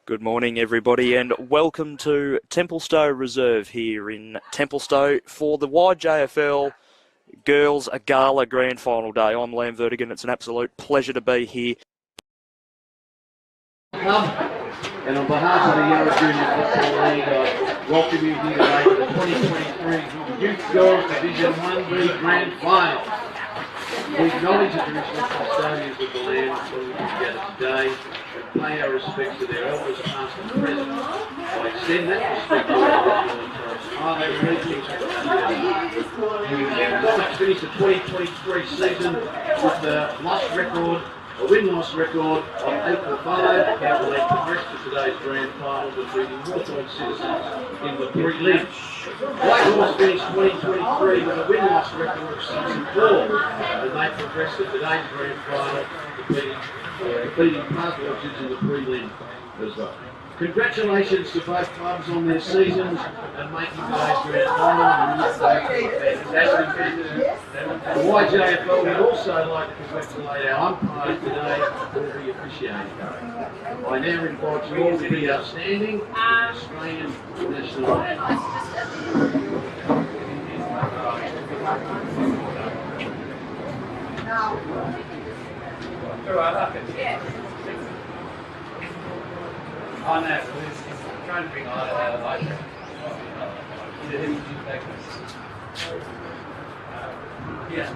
Good morning, everybody, and welcome to Templestowe Reserve here in Templestowe for the YJFL Girls Gala Grand Final Day. I'm Liam Vertigan. It's an absolute pleasure to be here. And on behalf of the Yarra Junior Football League, I welcome you here today for the 2023 Youth Girls Division 1B Grand Final. We acknowledge the traditional custodians of the land who are together today and pay our respects to their elders past and present. I extend that respect to our Let's finish the 2023 season with the win-loss record of 8-5. That will then progress to today's grand final, defeating Whitehorse citizens in the prelim. Whitehorse finished 2023 with a win-loss record of 6-4, and they progressed to today's grand final, defeating Park Orchards in the prelim as well. Congratulations to both clubs on their seasons and making today's grand final. The YJFL would also like to congratulate our umpires today for the officiating. I now invite you all to be outstanding Australian national anthem. Oh no, he's trying to bring out a light. Yeah.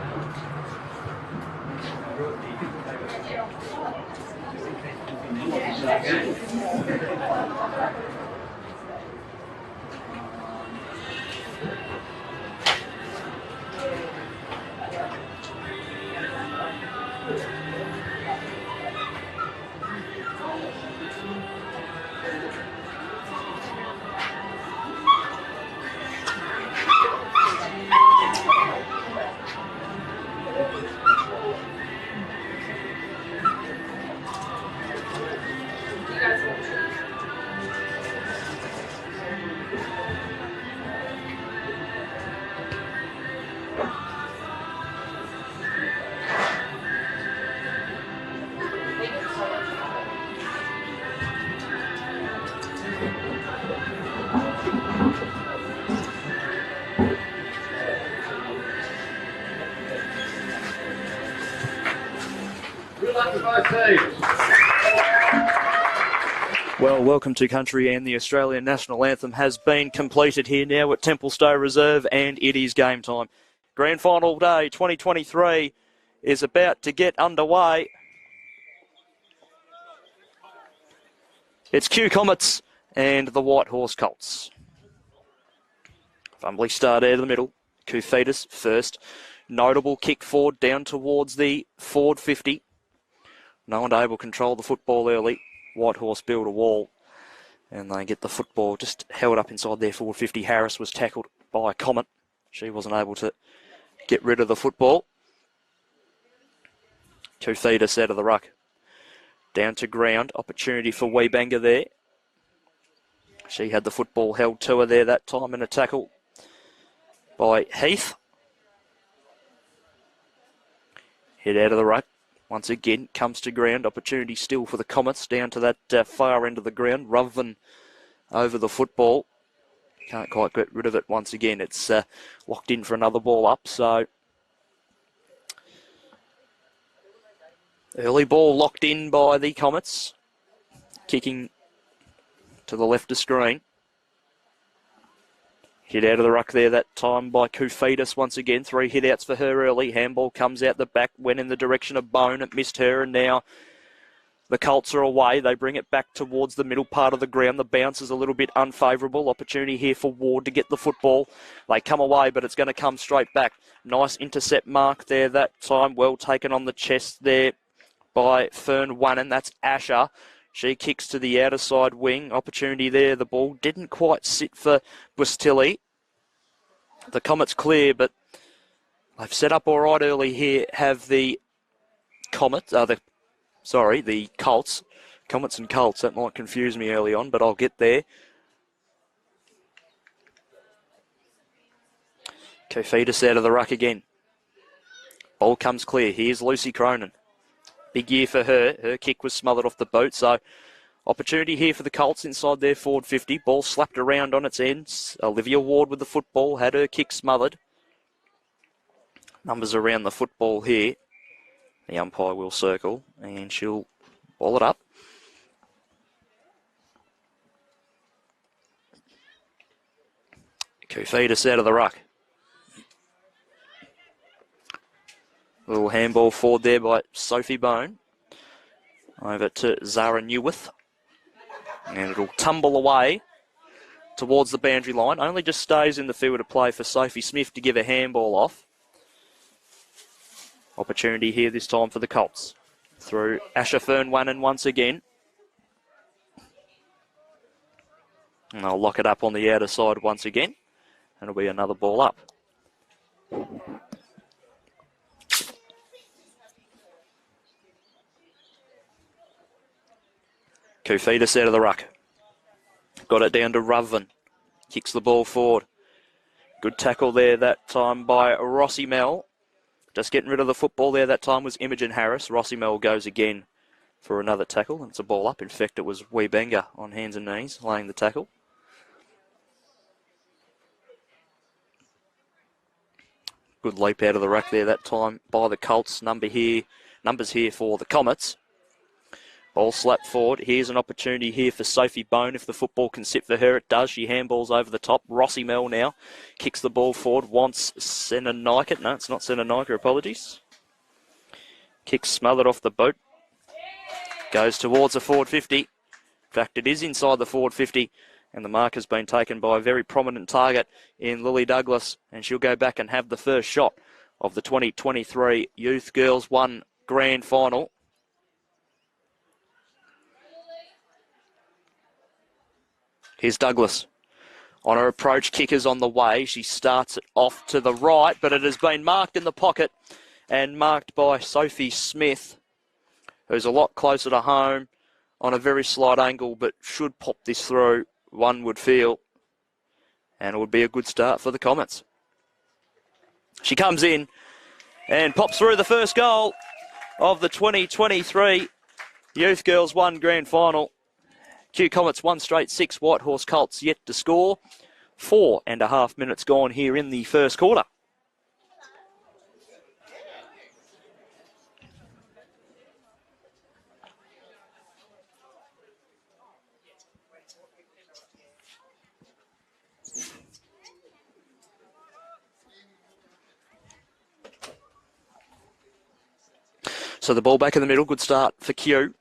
Good luck to both teams. Well, welcome to country, and the Australian National Anthem has been completed here now at Templestowe Reserve, and it is game time. Grand Final Day 2023 is about to get underway. It's KewComets and the Whitehorse Colts. Fumbly start out of the middle. KewComets first. Notable kick forward down towards the forward 50. No one able to control the football early. Whitehorse build a wall, and they get the football just held up inside their forward 50. Harris was tackled by a Comet. She wasn't able to get rid of the football. KewComets out of the ruck. Down to ground. Opportunity for Weebanger there. She had the football held to her there that time in a tackle by Heath. Head out of the ruck. Once again, comes to ground. Opportunity still for the Comets down to that far end of the ground. Ruthven over the football. Can't quite get rid of it once again. It's locked in for another ball up. So early ball locked in by the Comets. Kicking to the left of screen. Hit out of the ruck there that time by KewComets once again. 3 hit outs for her early. Handball comes out the back, went in the direction of Bone. It missed her, and now the Colts are away. They bring it back towards the middle part of the ground. The bounce is a little bit unfavourable. Opportunity here for Ward to get the football. They come away, but it's going to come straight back. Nice intercept mark there that time. Well taken on the chest there by Fern Wannon. That's Asher. She kicks to the outer side wing. Opportunity there. The ball didn't quite sit for Bustilli. The Comets clear, but they've set up all right early here. Have the Comets, the Colts. Comets and Colts, that might confuse me early on, but I'll get there. KewComets out of the ruck again. Ball comes clear. Here's Lucy Cronin. Big year for her. Her kick was smothered off the boot, so Opportunity here for the Colts inside their forward 50. Ball slapped around on its ends. Olivia Ward with the football, had her kick smothered. Numbers around the football here. The umpire will circle and she'll ball it up. KewComets out of the ruck. Little handball forward there by Sophie Bone. Over to Zara Newworth. And it'll tumble away towards the boundary line. Only just stays in the field of play for Sophie Smith to give a handball off. Opportunity here this time for the Colts. Through Asher Fernwannen once again. And they'll lock it up on the outer side once again. And it'll be another ball up. KewComets out of the ruck. Got it down to Ruthven. Kicks the ball forward. Good tackle there that time by Rossi Mel. Just getting rid of the football there that time was Imogen Harris. Rossi Mel goes again for another tackle. And it's a ball up. In fact, it was Weebenga on hands and knees laying the tackle. Good leap out of the ruck there that time by the Colts. Numbers here for the Comets. Ball slapped forward. Here's an opportunity here for Sophie Bone. If the football can sit for her, it does. She handballs over the top. Rossi Mel now kicks the ball forward. Wants Senanika. No, it's not Senanika. Apologies. Kicks smothered off the boot. Goes towards the forward 50. In fact, it is inside the forward 50. And the mark has been taken by a very prominent target in Lily Douglas. And she'll go back and have the first shot of the 2023 Youth Girls 1 Grand Final. Here's Douglas. On her approach, kickers on the way. She starts it off to the right, but it has been marked in the pocket and marked by Sophie Smith, who's a lot closer to home on a very slight angle, but should pop this through, one would feel, and it would be a good start for the Comets. She comes in and pops through the first goal of the 2023 Youth Girls 1 Grand Final. KewComets 1 straight 6, Whitehorse Colts yet to score. 4.5 minutes gone here in the first quarter. So the ball back in the middle, good start for Kew.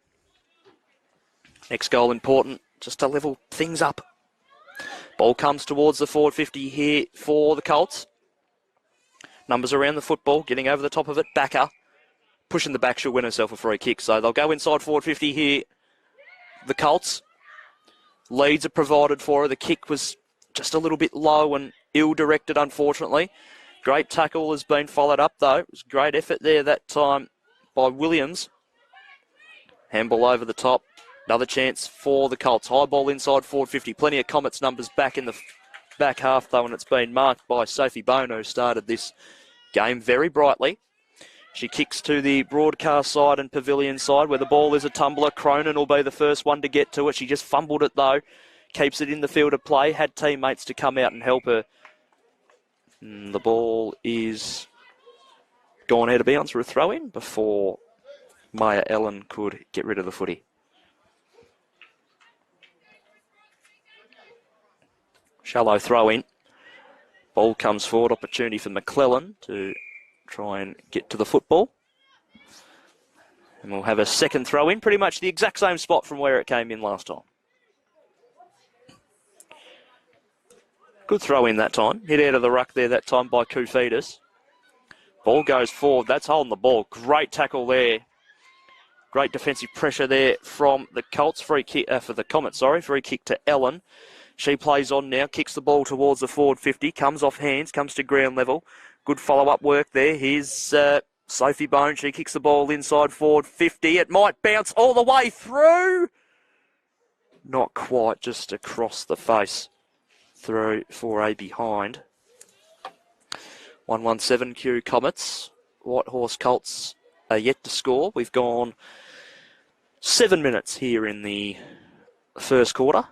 Next goal important, just to level things up. Ball comes towards the forward 50 here for the Colts. Numbers around the football, getting over the top of it. Backer, pushing the back, she'll win herself a free kick. So they'll go inside forward 50 here. The Colts. Leads are provided for her. The kick was just a little bit low and ill-directed, unfortunately. Great tackle has been followed up, though. It was a great effort there that time by Williams. Handball over the top. Another chance for the Colts. High ball inside forward 50. Plenty of Comets numbers back in the back half, though, and it's been marked by Sophie Bone, who started this game very brightly. She kicks to the broadcast side and pavilion side, where the ball is a tumbler. Cronin will be the first one to get to it. She just fumbled it, though. Keeps it in the field of play. Had teammates to come out and help her. And the ball is gone out of bounds for a throw-in before Maya Ellen could get rid of the footy. Shallow throw-in. Ball comes forward. Opportunity for McClellan to try and get to the football. And we'll have a second throw-in. Pretty much the exact same spot from where it came in last time. Good throw-in that time. Hit out of the ruck there that time by KewComets. Ball goes forward. That's holding the ball. Great tackle there. Great defensive pressure there from the Colts. Free kick for the Comets, sorry. Free kick to Ellen. She plays on now, kicks the ball towards the forward 50, comes off hands, comes to ground level. Good follow-up work there. Here's Sophie Bone. She kicks the ball inside forward 50. It might bounce all the way through. Not quite, just across the face. Through for a behind. 1-1-7 KewComets. Whitehorse Colts are yet to score. We've gone 7 minutes here in the first quarter.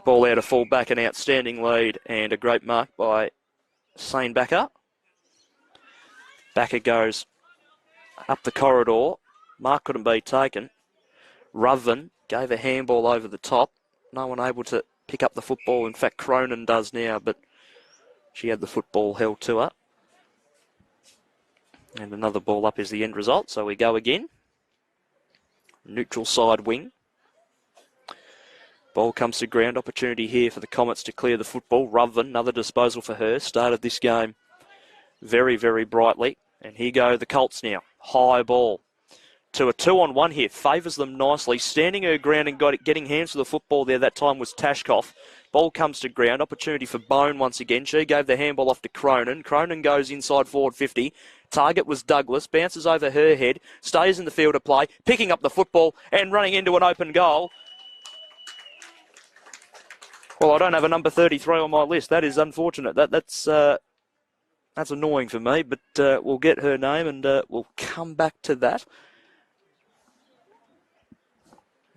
Ball out of full back, an outstanding lead and a great mark by Sane Backer. Backer goes up the corridor. Mark couldn't be taken. Ruthven gave a handball over the top. No one able to pick up the football. In fact, Cronin does now, but she had the football held to her. And another ball up is the end result, so we go again. Neutral side wing. Ball comes to ground. Opportunity here for the Comets to clear the football. Ruthven, another disposal for her. Started this game very, very brightly. And here go the Colts now. High ball to a 2-on-1 here. Favours them nicely. Standing her ground and getting hands to the football there that time was Tashkoff. Ball comes to ground. Opportunity for Bone once again. She gave the handball off to Cronin. Cronin goes inside forward 50. Target was Douglas. Bounces over her head. Stays in the field of play. Picking up the football and running into an open goal. Well, I don't have a number 33 on my list. That is unfortunate. That's annoying for me, but we'll get her name and we'll come back to that.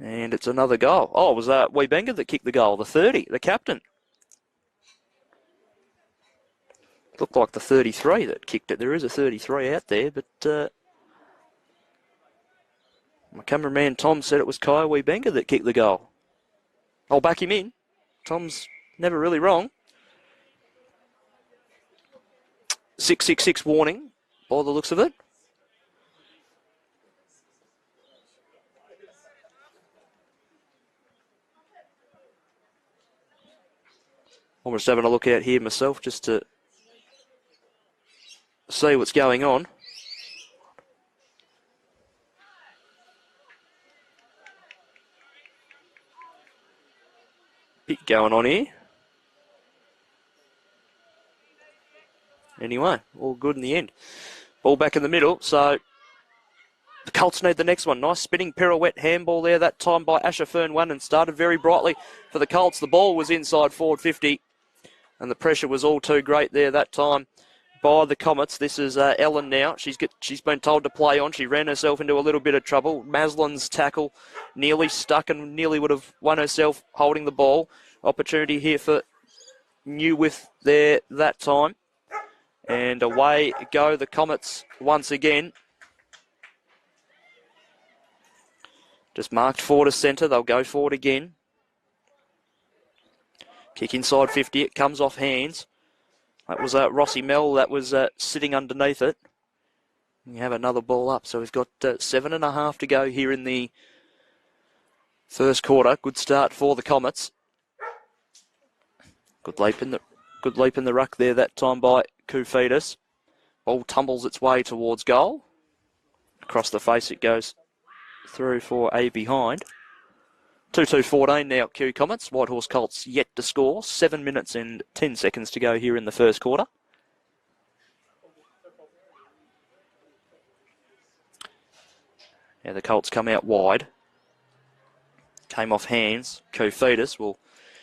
And it's another goal. Oh, it was Weebenga that kicked the goal, the 30, the captain. Looked like the 33 that kicked it. There is a 33 out there, but my cameraman Tom said it was Kai Weebenga that kicked the goal. I'll back him in. Tom's never really wrong. 666 warning by the looks of it. I'm just having a look out here myself just to see what's going on. Bit going on here. Anyway, all good in the end. Ball back in the middle, so the Colts need the next one. Nice spinning pirouette handball there that time by Asher Fern won and started very brightly for the Colts. The ball was inside forward 50 and the pressure was all too great there that time by the Comets. This is Ellen now. She's been told to play on. She ran herself into a little bit of trouble. Maslin's tackle nearly stuck and nearly would have won herself holding the ball. Opportunity here for Newwith there that time. And away go the Comets once again. Just marked forward to centre. They'll go forward again. Kick inside 50. It comes off hands. That was Rossi Mell that was sitting underneath it. We have another ball up. So we've got 7.5 to go here in the first quarter. Good start for the Comets. Good leap in the ruck there that time by KewComets. Ball tumbles its way towards goal. Across the face it goes through for a behind. 2-2-14 now, KewComets. Whitehorse Colts yet to score. 7 minutes and 10 seconds to go here in the first quarter. Now the Colts come out wide. Came off hands. KewComets will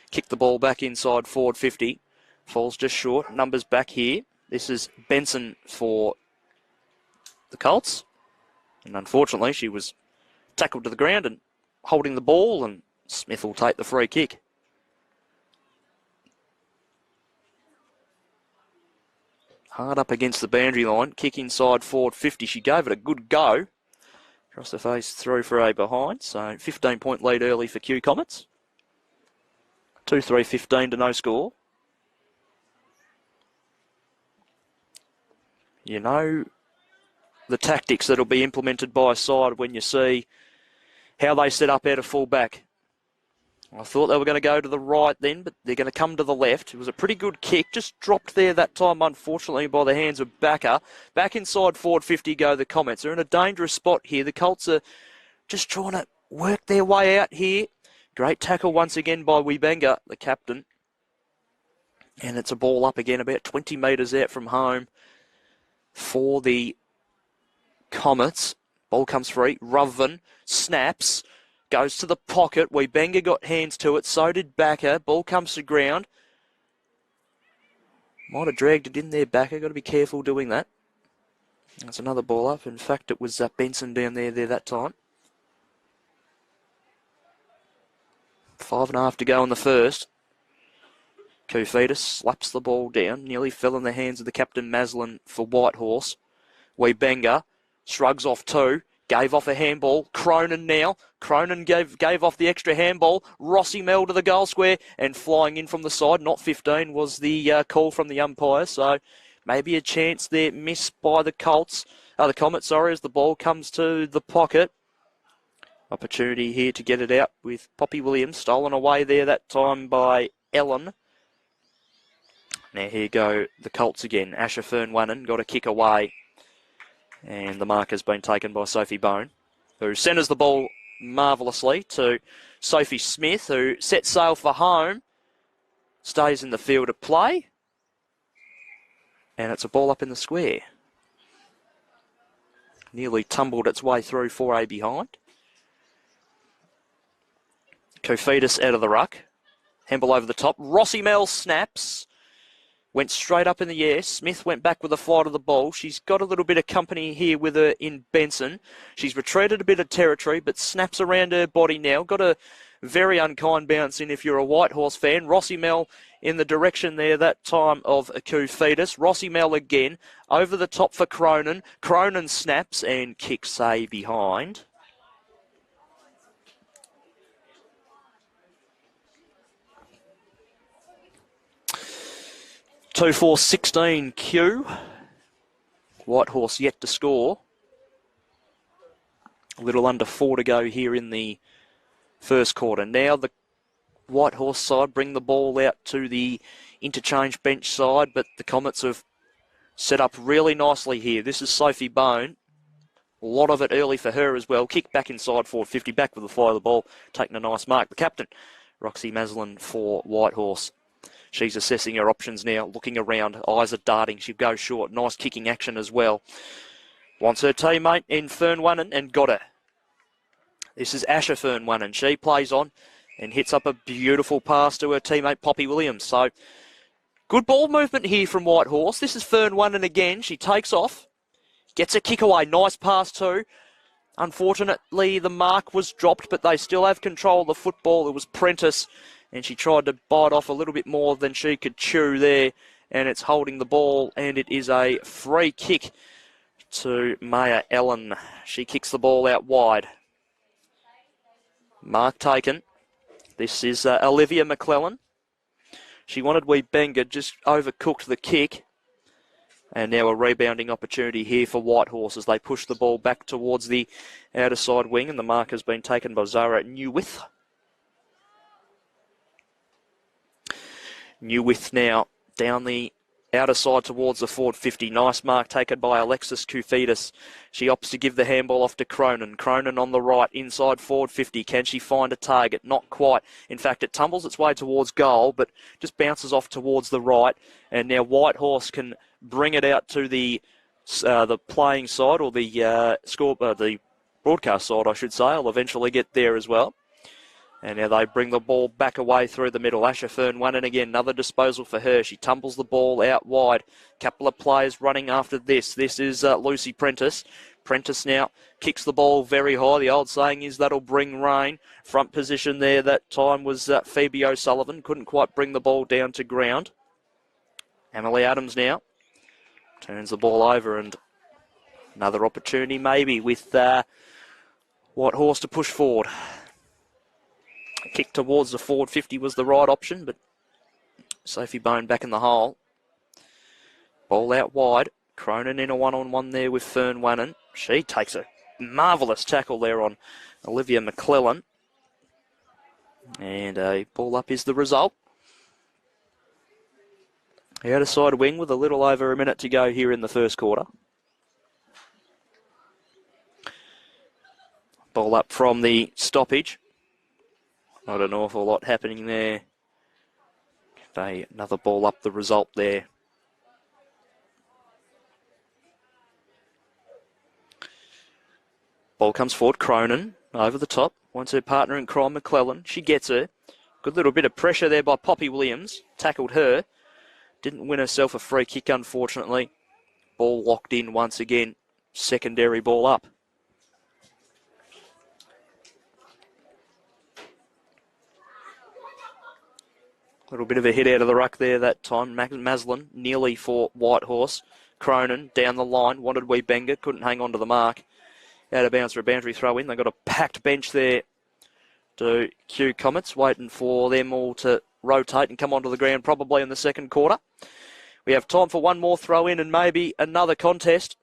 kick the ball back inside forward 50. Falls just short. Numbers back here. This is Benson for the Colts. And unfortunately, she was tackled to the ground and holding the ball, and Smith will take the free kick. Hard up against the boundary line. Kick inside forward 50. She gave it a good go. Across the face, through for a behind. So 15-point lead early for KewComets. 2-3-15 to no score. You know the tactics that will be implemented by a side when you see how they set up out of full back. I thought they were going to go to the right then, but they're going to come to the left. It was a pretty good kick, just dropped there that time, unfortunately, by the hands of Backer. Back inside forward 50 go the Comets. They're in a dangerous spot here. The Colts are just trying to work their way out here. Great tackle once again by Weebenga, the captain. And it's a ball up again, about 20 metres out from home for the Comets. Ball comes free. Ruthven snaps. Goes to the pocket. Weebenga got hands to it. So did Backer. Ball comes to ground. Might have dragged it in there, Backer. Got to be careful doing that. That's another ball up. In fact, it was Benson down there that time. 5.5 to go in the first. KewComets slaps the ball down, nearly fell in the hands of the captain Maslin for Whitehorse. Webenga shrugs off 2, gave off a handball. Cronin now. Cronin gave off the extra handball. Rossi Mel to the goal square and flying in from the side. Not 15 was the call from the umpire, so maybe a chance there missed by the Comets, as the ball comes to the pocket. Opportunity here to get it out with Poppy Williams. Stolen away there that time by Ellen. Now here go the Colts again. Asher Fernwannen got a kick away. And the mark has been taken by Sophie Bone, who centres the ball marvellously to Sophie Smith, who sets sail for home. Stays in the field of play. And it's a ball up in the square. Nearly tumbled its way through 4A behind. KewComets out of the ruck. Handball over the top. Rossi Mel snaps. Went straight up in the air. Smith went back with a fly to the ball. She's got a little bit of company here with her in Benson. She's retreated a bit of territory, but snaps around her body now. Got a very unkind bounce in if you're a Whitehorse fan. Rossi Mel in the direction there that time of KewComets. Rossi Mel again. Over the top for Cronin. Cronin snaps and kicks A behind. 2-4-16 Kew. Whitehorse yet to score. A little under 4 to go here in the first quarter. Now the Whitehorse side bring the ball out to the interchange bench side, but the Comets have set up really nicely here. This is Sophie Bone. A lot of it early for her as well. Kick back inside forward 50, back with the fly of the ball, taking a nice mark. The captain, Roxy Maslin for Whitehorse. She's assessing her options now, looking around. Eyes are darting. She'll go short. Nice kicking action as well. Wants her teammate in Fernwannen and got her. This is Asher Fernwannen. She plays on and hits up a beautiful pass to her teammate Poppy Williams. So good ball movement here from Whitehorse. This is Fernwannen again. She takes off. Gets a kick away. Nice pass too. Unfortunately, the mark was dropped, but they still have control of the football. It was Prentice, and she tried to bite off a little bit more than she could chew there, and it's holding the ball, and it is a free kick to Maya Ellen. She kicks the ball out wide. Mark taken. This is Olivia McClellan. She wanted Webenga, just overcooked the kick. And now a rebounding opportunity here for Whitehorse as they push the ball back towards the outer side wing, and the mark has been taken by Zara Newwith. Newwith now down the outer side towards the forward 50. Nice mark taken by Alexis KewComets. She opts to give the handball off to Cronin. Cronin on the right, inside forward 50. Can she find a target? Not quite. In fact, it tumbles its way towards goal, but just bounces off towards the right. And now Whitehorse can bring it out to the playing side, or the broadcast side, I should say. I'll eventually get there as well. And now they bring the ball back away through the middle. Asher Fernwannen again, another disposal for her. She tumbles the ball out wide. Couple of players running after this. This is Lucy Prentice. Prentice now kicks the ball very high. The old saying is that'll bring rain. Front position there that time was Phoebe O'Sullivan. Couldn't quite bring the ball down to ground. Emily Adams now turns the ball over, and another opportunity maybe with Whitehorse to push forward. Kick towards the forward 50 was the right option, but Sophie Bone back in the hole. Ball out wide. Cronin in a one-on-one there with Fernwannen. She takes a marvellous tackle there on Olivia McClellan. And a ball up is the result. Outer side wing with a little over a minute to go here in the first quarter. Ball up from the stoppage. Not an awful lot happening there. Another ball up the result there. Ball comes forward. Cronin over the top. Wants her partner in crime, McClellan. She gets her. Good little bit of pressure there by Poppy Williams. Tackled her. Didn't win herself a free kick, unfortunately. Ball locked in once again. Secondary ball up. A little bit of a hit out of the ruck there that time. Maslin nearly for Whitehorse. Cronin down the line, wanted Weebenga, couldn't hang on to the mark. Out of bounds for a boundary throw in. They've got a packed bench there to KewComets, waiting for them all to rotate and come onto the ground probably in the second quarter. We have time for one more throw in and maybe another contest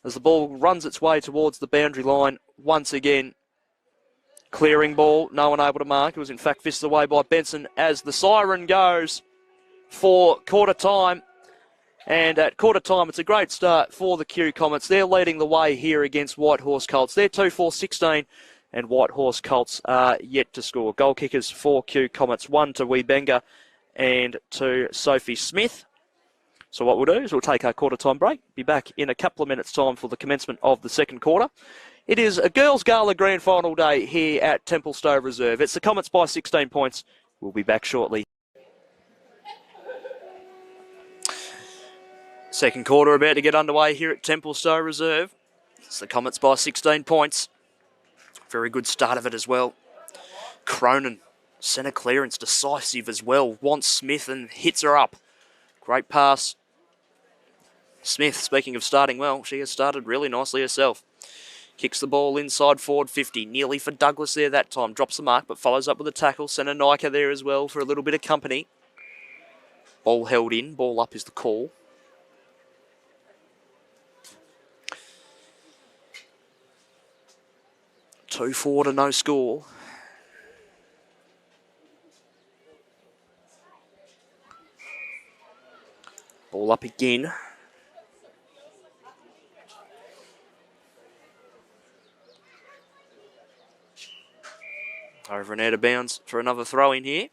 as the ball runs its way towards the boundary line once again. Clearing ball, no one able to mark. It was in fact fisted away by Benson as the siren goes for quarter time. And at quarter time, it's a great start for the KewComets. They're leading the way here against Whitehorse Colts. They're 2-4-16, and Whitehorse Colts are yet to score. Goal kickers for KewComets, 1 to Weebenga and 2 Sophie Smith. So what we'll do is we'll take our quarter time break, be back in a couple of minutes' time for the commencement of the second quarter. It is a girls' gala grand final day here at Templestowe Reserve. It's the Comets by 16 points. We'll be back shortly. Second quarter about to get underway here at Templestowe Reserve. It's the Comets by 16 points. Very good start of it as well. Cronin, centre clearance, decisive as well. Wants Smith and hits her up. Great pass. Smith, speaking of starting well, she has started really nicely herself. Kicks the ball inside forward 50. Nearly for Douglas there that time. Drops the mark but follows up with a tackle. Centre Nika there as well for a little bit of company. Ball held in. Ball up is the call. Two forward and no score. Ball up again. Over and out of bounds for another throw in here.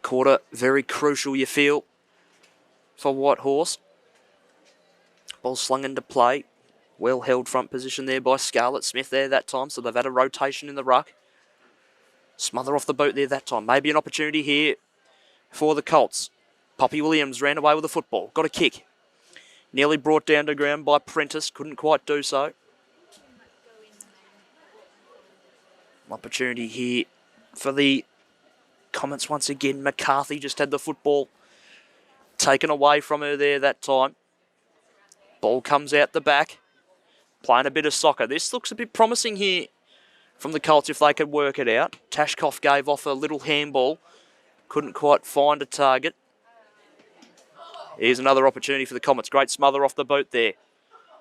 Quarter very crucial, you feel, for Whitehorse. Ball slung into play. Well held front position there by Scarlett Smith there that time, so they've had a rotation in the ruck. Smother off the boot there that time. Maybe an opportunity here for the Colts. Poppy Williams ran away with the football. Got a kick. Nearly brought down to ground by Prentice. Couldn't quite do so. Opportunity here for the Comets once again. McCarthy just had the football taken away from her there that time. Ball comes out the back. Playing a bit of soccer. This looks a bit promising here from the Colts if they could work it out. Tashkoff gave off a little handball. Couldn't quite find a target. Here's another opportunity for the Comets. Great smother off the boot there.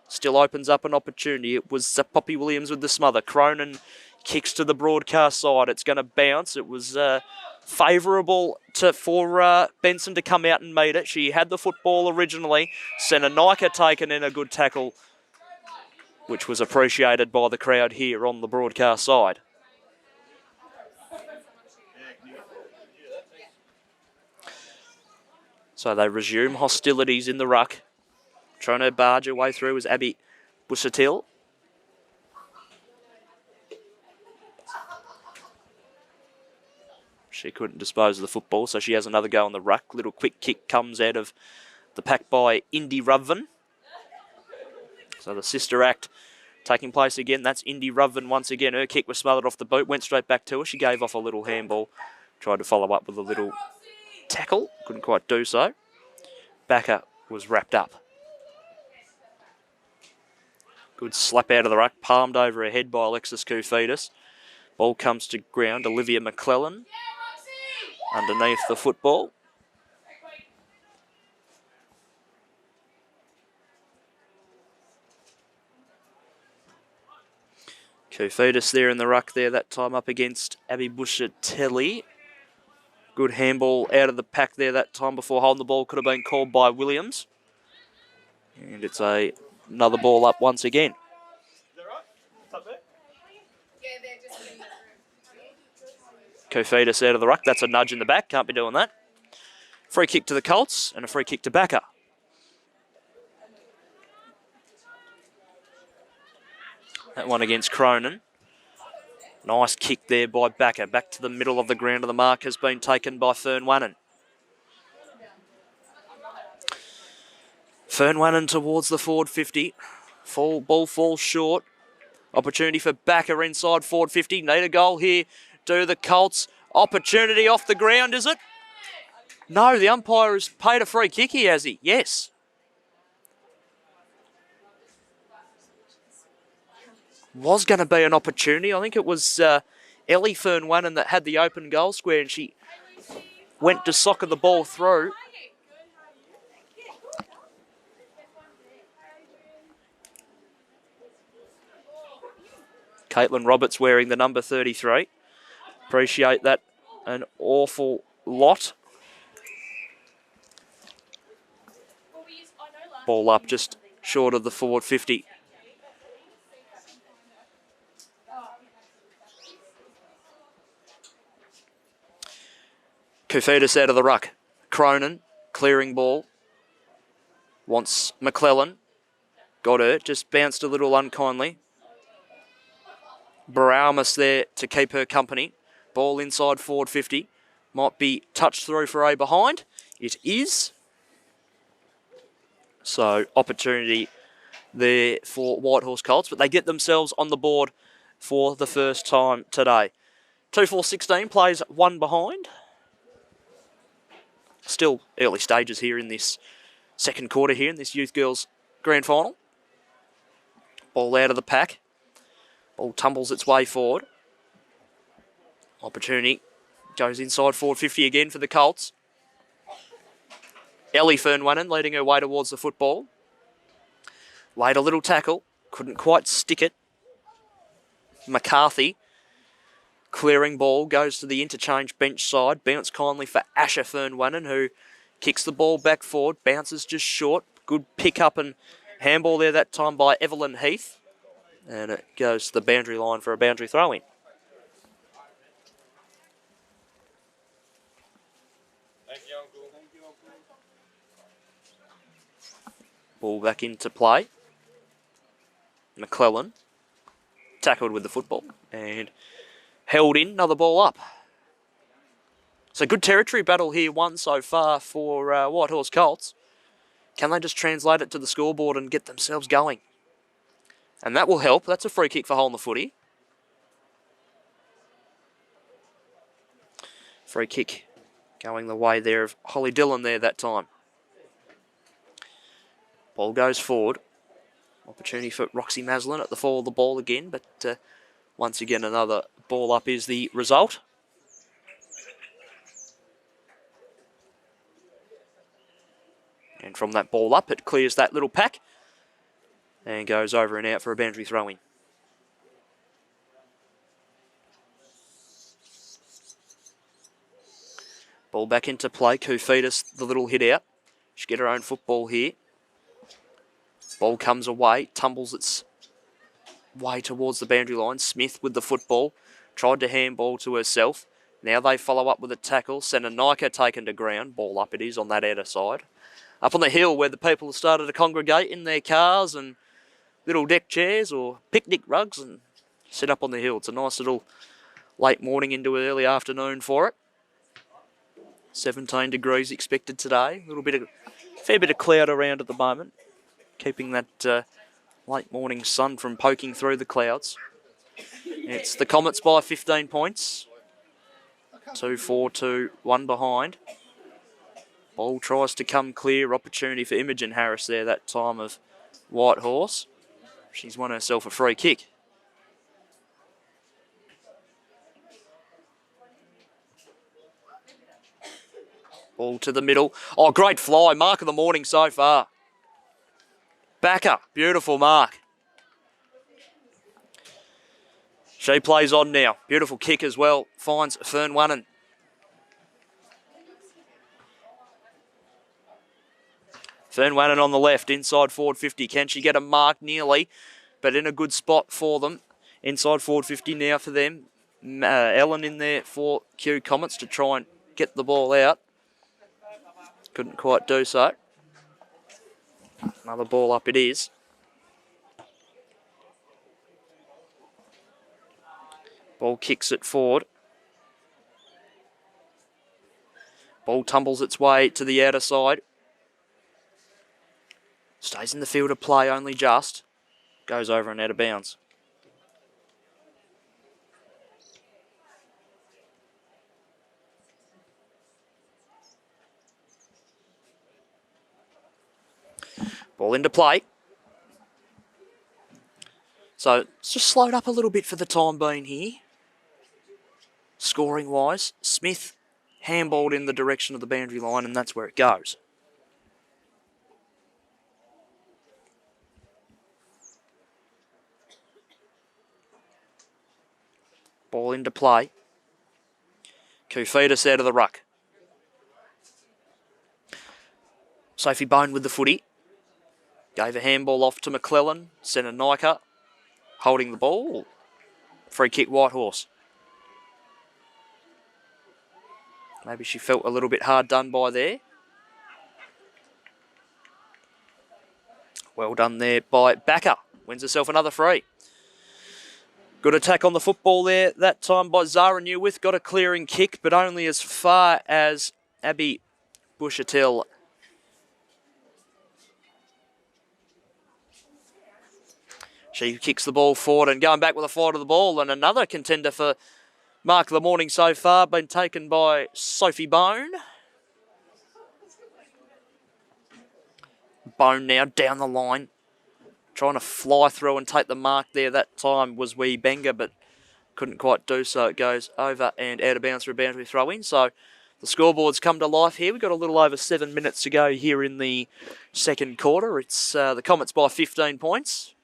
Still opens up an opportunity. It was Poppy Williams with the smother. Cronin kicks to the broadcast side. It's going to bounce. It was favourable for Benson to come out and meet it. She had the football originally. Centre Nika taken in a good tackle, which was appreciated by the crowd here on the broadcast side. So they resume hostilities in the ruck. Trying to barge her way through is Abby Bussatil. She couldn't dispose of the football, so she has another go on the ruck. Little quick kick comes out of the pack by Indy Ruthven. So the sister act taking place again. That's Indy Ruthven once again. Her kick was smothered off the boot, went straight back to her. She gave off a little handball. Tried to follow up with a little tackle. Couldn't quite do so. Backer was wrapped up. Good slap out of the ruck. Palmed over her head by Alexis Koufidis. Ball comes to ground. Olivia McClellan underneath the football. Koufidis there in the ruck there, that time up against Abby Buscatelli. Good handball out of the pack there that time before holding the ball. Could have been called by Williams. And it's another ball up once again. Koufidis out of the ruck. That's a nudge in the back. Can't be doing that. Free kick to the Colts and a free kick to Backer. That one against Cronin. Nice kick there by Backer. Back to the middle of the ground of the mark has been taken by Fern Wannon. Fern Wannon towards the forward 50. Ball falls short. Opportunity for Backer inside forward 50. Need a goal here. Do the Colts. Opportunity off the ground, is it? No, the umpire has paid a free kick here, has he? Yes. Was going to be an opportunity. I think it was Ellie Fernwannen that had the open goal square, and she went to soccer the ball through. Caitlin Roberts wearing the number 33. Appreciate that an awful lot. Ball up just short of the forward 50. Kufidis out of the ruck. Cronin, clearing ball. Wants McClellan. Got her, just bounced a little unkindly. Baraumas there to keep her company. Ball inside forward 50. Might be touched through for a behind. It is. So opportunity there for Whitehorse Colts, but they get themselves on the board for the first time today. 2-4-16 plays one behind. Still early stages here in this second quarter here in this Youth Girls Grand Final. Ball out of the pack. Ball tumbles its way forward. Opportunity goes inside forward 50 again for the Colts. Ellie Fernwannen leading her way towards the football. Laid a little tackle. Couldn't quite stick it. McCarthy. Clearing ball. Goes to the interchange bench side. Bounce kindly for Asher Fernwannen, who kicks the ball back forward. Bounces just short. Good pick up and handball there that time by Evelyn Heath. And it goes to the boundary line for a boundary throw-in. Thank you, Uncle. Thank you, Uncle. Ball back into play. McClellan tackled with the football and held in. Another ball up. So good territory battle here won so far for Whitehorse Colts. Can they just translate it to the scoreboard and get themselves going? And that will help. That's a free kick for hole in the footy. Free kick going the way there of Holly Dillon there that time. Ball goes forward. Opportunity for Roxy Maslin at the fall of the ball again, but once again another ball up is the result. And from that ball up, it clears that little pack and goes over and out for a boundary throw-in. Ball back into play. Kufidis, the little hit out. She'll get her own football here. Ball comes away, tumbles its way towards the boundary line. Smith with the football. Tried to handball to herself. Now they follow up with a tackle. Senanika taken to ground. Ball up it is on that outer side. Up on the hill where the people have started to congregate in their cars and little deck chairs or picnic rugs and sit up on the hill. It's a nice little late morning into early afternoon for it. 17 degrees expected today. Fair bit of cloud around at the moment, keeping that late morning sun from poking through the clouds. It's the Comets by 15 points. 2-4-2, one behind. Ball tries to come clear. Opportunity for Imogen Harris there that time of Whitehorse. She's won herself a free kick. Ball to the middle. Oh, great fly. Mark of the morning so far. Backer. Beautiful mark. She plays on now. Beautiful kick as well. Finds Fernwannen. Fernwannen on the left, inside forward 50. Can she get a mark? Nearly, but in a good spot for them. Inside forward 50 now for them. Ellen in there for KewComets to try and get the ball out. Couldn't quite do so. Another ball up it is. Ball kicks it forward. Ball tumbles its way to the outer side. Stays in the field of play only just. Goes over and out of bounds. Ball into play. So it's just slowed up a little bit for the time being here. Scoring-wise, Smith handballed in the direction of the boundary line, and that's where it goes. Ball into play. KewComets out of the ruck. Sophie Bone with the footy. Gave a handball off to McClellan. Sent Nika holding the ball. Free kick, Whitehorse. Maybe she felt a little bit hard done by there. Well done there by Backer. Wins herself another free. Good attack on the football there. That time by Zara Newwith. Got a clearing kick, but only as far as Abby Bushatel. She kicks the ball forward and going back with a fly to the ball. And another contender for Mark of the morning so far, been taken by Sophie Bone. Bone now down the line. Trying to fly through and take the mark there. That time was Benga, but couldn't quite do so. It goes over and out of bounds for a boundary throw in. So the scoreboard's come to life here. We've got a little over 7 minutes to go here in the second quarter. It's the Comets by 15 points.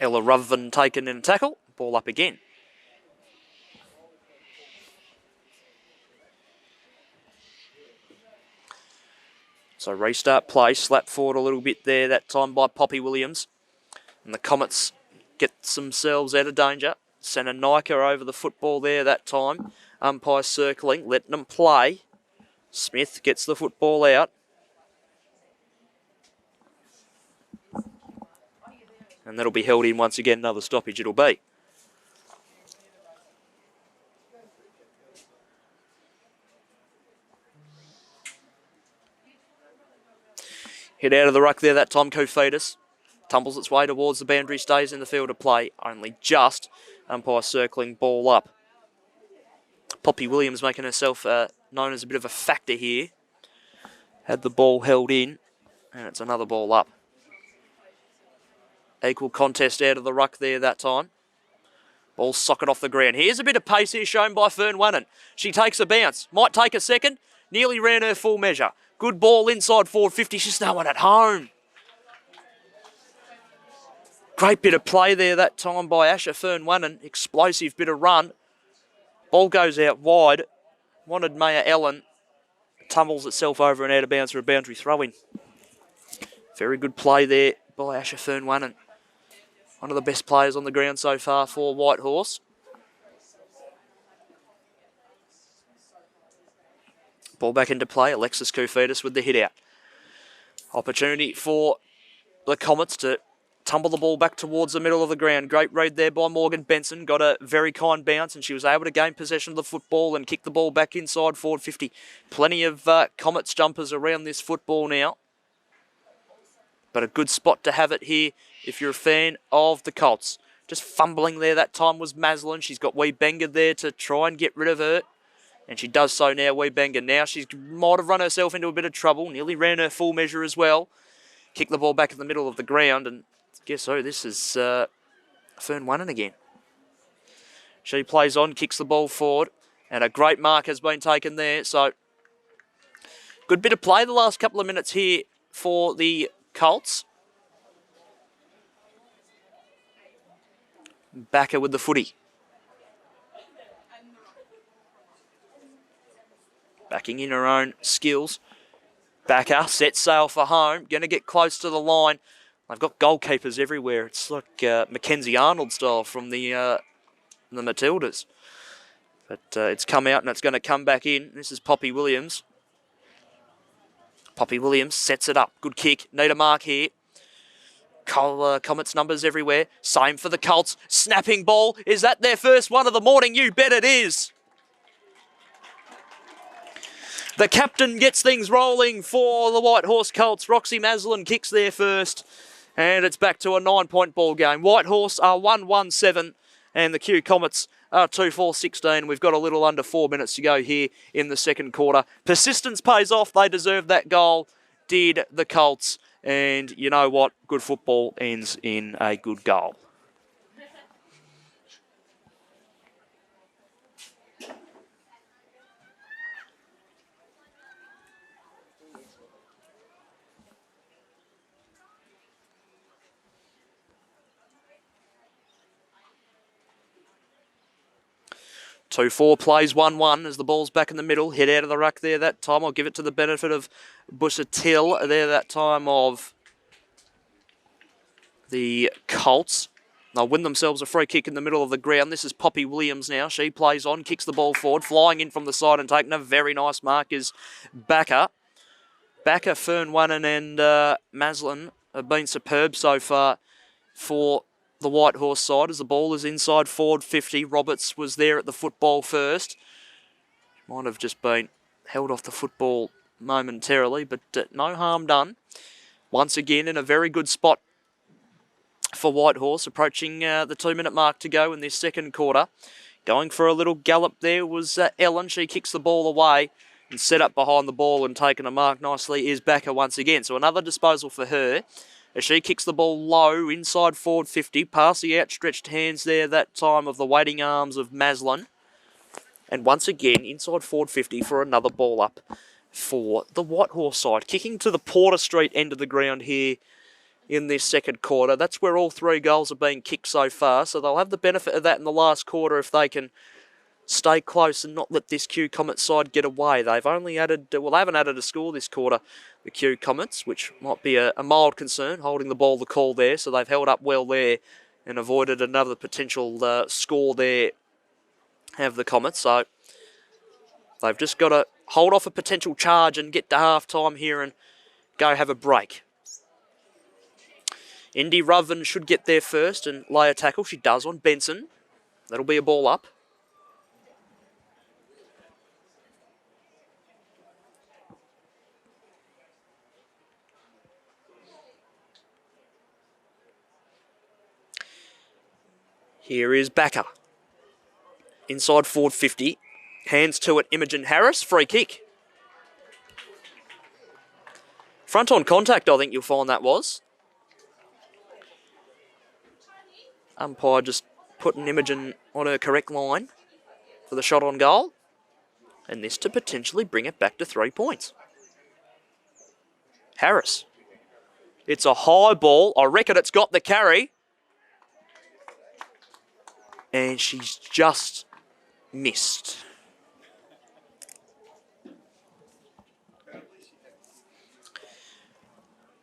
Ella Ruthven taken in a tackle. Ball up again. So restart play, slap forward a little bit there, that time by Poppy Williams. And the Comets get themselves out of danger. Sent Nika over the football there that time. Umpire circling, letting them play. Smith gets the football out. And that'll be held in once again, another stoppage it'll be. Hit out of the ruck there that time, KewComets. Tumbles its way towards the boundary, stays in the field of play. Only just. Umpire circling, ball up. Poppy Williams making herself known as a bit of a factor here. Had the ball held in, and it's another ball up. Equal contest out of the ruck there that time. Ball socket off the ground. Here's a bit of pace here shown by Fern Wannon. She takes a bounce. Might take a second. Nearly ran her full measure. Good ball inside forward 50. She's no one at home. Great bit of play there that time by Asher Fern Wannon. Explosive bit of run. Ball goes out wide. Wanted Maya Ellen. Tumbles itself over and out of bounds for a boundary throw-in. Very good play there by Asher Fern Wannon. One of the best players on the ground so far for Whitehorse. Ball back into play. Alexis KewComets with the hit out. Opportunity for the Comets to tumble the ball back towards the middle of the ground. Great read there by Morgan Benson. Got a very kind bounce and she was able to gain possession of the football and kick the ball back inside forward 50. Plenty of Comets jumpers around this football now. But a good spot to have it here if you're a fan of the Colts. Just fumbling there that time was Maslin. She's got Benga there to try and get rid of her. And she does so now, Benga. Now she might have run herself into a bit of trouble. Nearly ran her full measure as well. Kicked the ball back in the middle of the ground. And guess who? This is Fern Wannon again. She plays on, kicks the ball forward. And a great mark has been taken there. So good bit of play the last couple of minutes here for the Colts. Backer with the footy. Backing in her own skills. Backer sets sail for home. Going to get close to the line. They've got goalkeepers everywhere. It's like Mackenzie Arnold style from the Matildas. But it's come out and it's going to come back in. This is Poppy Williams. Poppy Williams sets it up. Good kick. Need a mark here. Comets numbers everywhere. Same for the Colts. Snapping ball. Is that their first one of the morning? You bet it is. The captain gets things rolling for the Whitehorse Colts. Roxy Maslin kicks there first. And it's back to a 9-point ball game. Whitehorse are 1-1-7 And the KewComets are 2-4-16. We've got a little under 4 minutes to go here in the second quarter. Persistence pays off. They deserved that goal. Did the Colts. And you know what? Good football ends in a good goal. Two 4 plays 1-1 as the ball's back in the middle. Hit out of the ruck there that time. I'll give it to the benefit of Busuttil there that time of the Colts. They'll win themselves a free kick in the middle of the ground. This is Poppy Williams now. She plays on, kicks the ball forward, flying in from the side and taking a very nice mark is Backer. Backer, Fern Wannon and Maslin have been superb so far for the Whitehorse side as the ball is inside forward 50. Roberts was there at the football first. Might have just been held off the football momentarily, but no harm done. Once again in a very good spot for Whitehorse, approaching the 2-minute mark to go in this second quarter. Going for a little gallop there was Ellen. She kicks the ball away and set up behind the ball and taken a mark nicely is Backer once again. So another disposal for her as she kicks the ball low inside forward 50, past the outstretched hands there that time of the waiting arms of Maslin. And once again inside forward 50 for another ball up for the Whitehorse side. Kicking to the Porter Street end of the ground here in this second quarter. That's where all 3 goals are being kicked so far, so they'll have the benefit of that in the last quarter if they can stay close and not let this KewComets side get away. They've only added, well, they haven't added a score this quarter, the KewComets, which might be a mild concern, holding the ball the call there, so they've held up well there and avoided another potential score there, have the Comets. So they've just got to hold off a potential charge and get to half-time here and go have a break. Indy Ruthven should get there first and lay a tackle. She does on Benson. That'll be a ball up. Here is Backer. Inside forward 50. Hands to it, Imogen Harris. Free kick. Front on contact, I think you'll find that was. Umpire just putting Imogen on her correct line for the shot on goal. And this to potentially bring it back to 3 points. Harris. It's a high ball. I reckon it's got the carry. And she's just missed.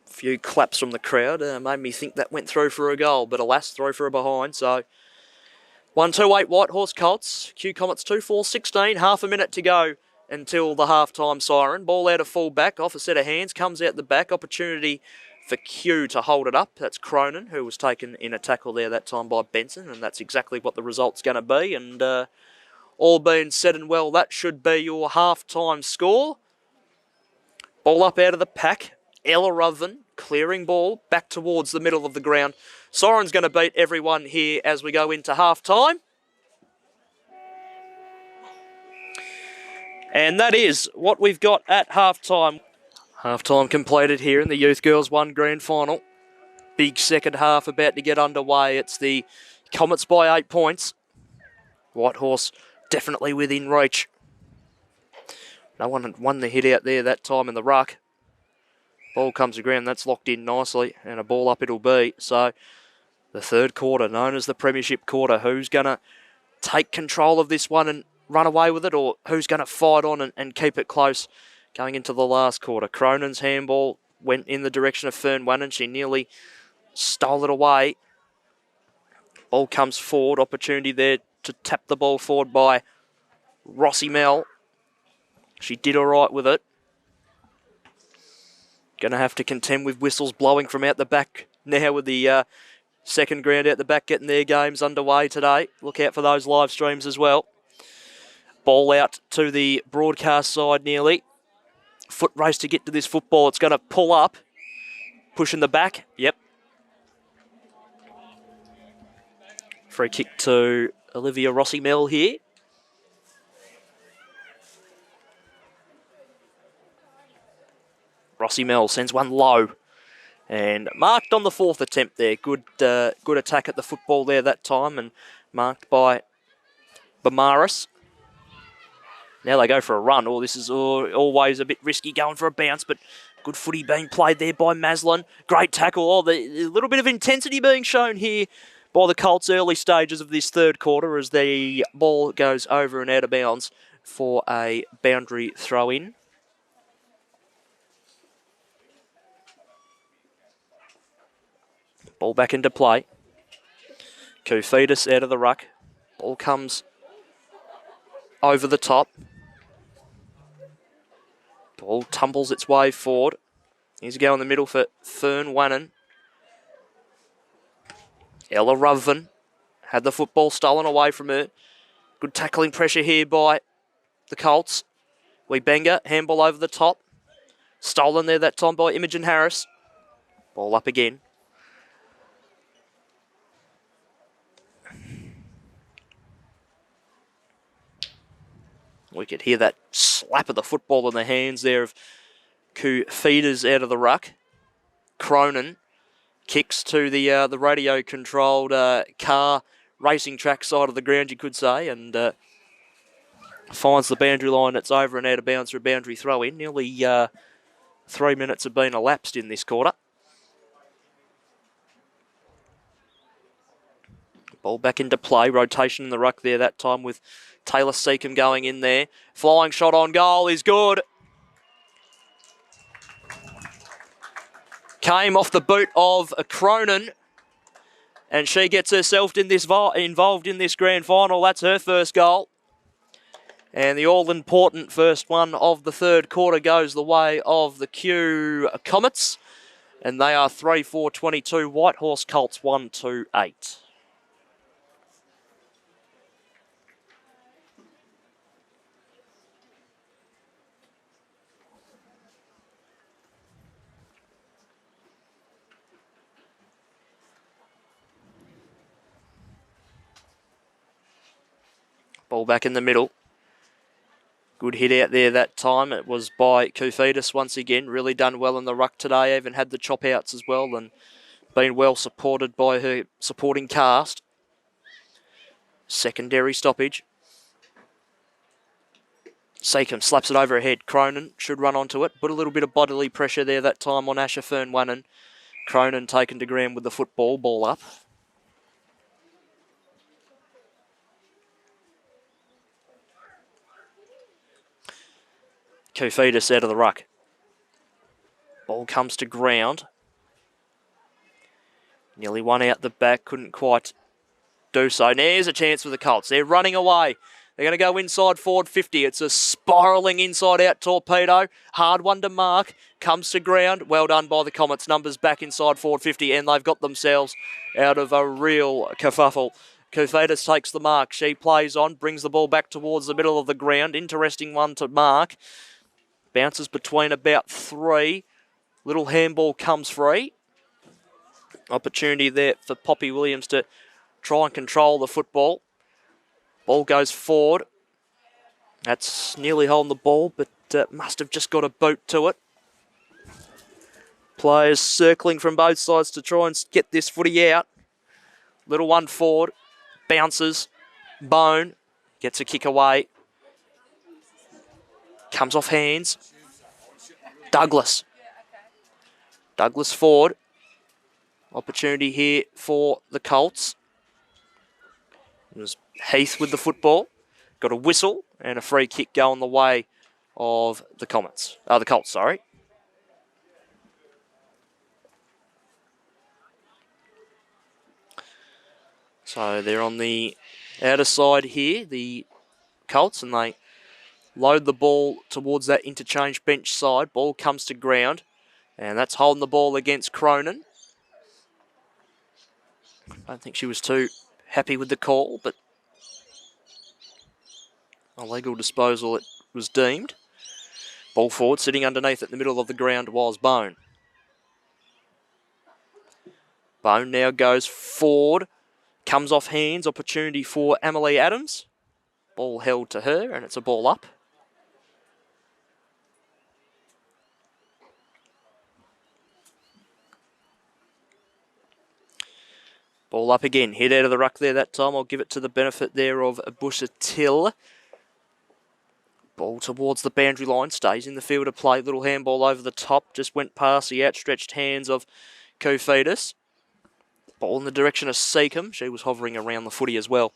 Few claps from the crowd made me think that went through for a goal, but alas, throw for a behind. So 1-2-8 Whitehorse Colts, KewComets 2-4-16, half a minute to go until the half-time siren. Ball out of full back, off a set of hands, comes out the back. Opportunity for Kew to hold it up. That's Cronin, who was taken in a tackle there that time by Benson, and that's exactly what the result's going to be. And all being said and well, that should be your half-time score. Ball up out of the pack. Ella Ruthven, clearing ball back towards the middle of the ground. Siren's going to beat everyone here as we go into half-time. And that is what we've got at half-time. Half-time completed here in the Youth Girls 1 Grand Final. Big second half about to get underway. It's the Comets by 8 points. Whitehorse definitely within reach. No one won the hit out there that time in the ruck. Ball comes to ground, that's locked in nicely, and a ball up it'll be. So the third quarter, known as the Premiership quarter, who's going to take control of this one and run away with it, or who's going to fight on and keep it close going into the last quarter? Cronin's handball went in the direction of Fern Wannon. She nearly stole it away. Ball comes forward, opportunity there to tap the ball forward by Rossi Mel. She did all right with it. Going to have to contend with whistles blowing from out the back now with the second ground out the back getting their games underway today. Look out for those live streams as well. Ball out to the broadcast side nearly. Foot race to get to this football. It's going to pull up. Push in the back. Yep. Free kick to Olivia Rossi-Mel here. Rossi-Mel sends one low. And marked on the 4th attempt there. Good attack at the football there that time, and marked by Bamaris. Now they go for a run. Oh, this is always a bit risky going for a bounce, but good footy being played there by Maslin. Great tackle. Oh, the little bit of intensity being shown here by the Colts early stages of this third quarter as the ball goes over and out of bounds for a boundary throw-in. Ball back into play. KewComets out of the ruck. Ball comes over the top. Ball tumbles its way forward. Here's a go in the middle for Fern Wannon. Ella Ruthven had the football stolen away from her. Good tackling pressure here by the Colts. Webenga, handball over the top. Stolen there that time by Imogen Harris. Ball up again. We could hear that slap of the football in the hands there of KewComets out of the ruck. Cronin kicks to the radio-controlled car racing track side of the ground, you could say, and finds the boundary line. It's over and out of bounds for a boundary throw-in. Nearly 3 minutes have been elapsed in this quarter. Ball back into play. Rotation in the ruck there that time with Taylor Seacombe going in there. Flying shot on goal is good. Came off the boot of Cronin. And she gets herself involved in this grand final. That's her first goal. And the all-important first one of the third quarter goes the way of the KewComets. And they are 3-4-22. Whitehorse Colts 1-2-8. Ball back in the middle. Good hit out there that time. It was by KewComets once again. Really done well in the ruck today. Even had the chop outs as well and been well supported by her supporting cast. Secondary stoppage. Seacombe slaps it over her head. Cronin should run onto it. Put a little bit of bodily pressure there that time on Asher Fern Wannon. Cronin taken to ground with the football. Ball up. KewComets out of the ruck. Ball comes to ground. Nearly one out the back, couldn't quite do so. Now here's a chance for the Colts. They're running away. They're going to go inside forward 50. It's a spiralling inside-out torpedo. Hard one to mark. Comes to ground. Well done by the Comets. Numbers back inside forward 50, and they've got themselves out of a real kerfuffle. KewComets takes the mark. She plays on, brings the ball back towards the middle of the ground. Interesting one to mark. Bounces between about three. Little handball comes free. Opportunity there for Poppy Williams to try and control the football. Ball goes forward. That's nearly holding the ball, but must have just got a boot to it. Players circling from both sides to try and get this footy out. Little one forward. Bounces. Bone. Gets a kick away. Comes off hands. Douglas. Douglas forward. Opportunity here for the Colts. It was Heath with the football. Got a whistle and a free kick going the way of the Colts, sorry. So they're on the outer side here, the Colts, and they load the ball towards that interchange bench side. Ball comes to ground, and that's holding the ball against Cronin. I don't think she was too happy with the call, but a legal disposal it was deemed. Ball forward, sitting underneath at the middle of the ground was Bone. Bone now goes forward. Comes off hands, opportunity for Emily Adams. Ball held to her, and it's a ball up. Ball up again, hit out of the ruck there that time. I'll give it to the benefit there of Bushatil. Ball towards the boundary line, stays in the field of play. Little handball over the top, just went past the outstretched hands of KewComets. Ball in the direction of Seacombe. She was hovering around the footy as well.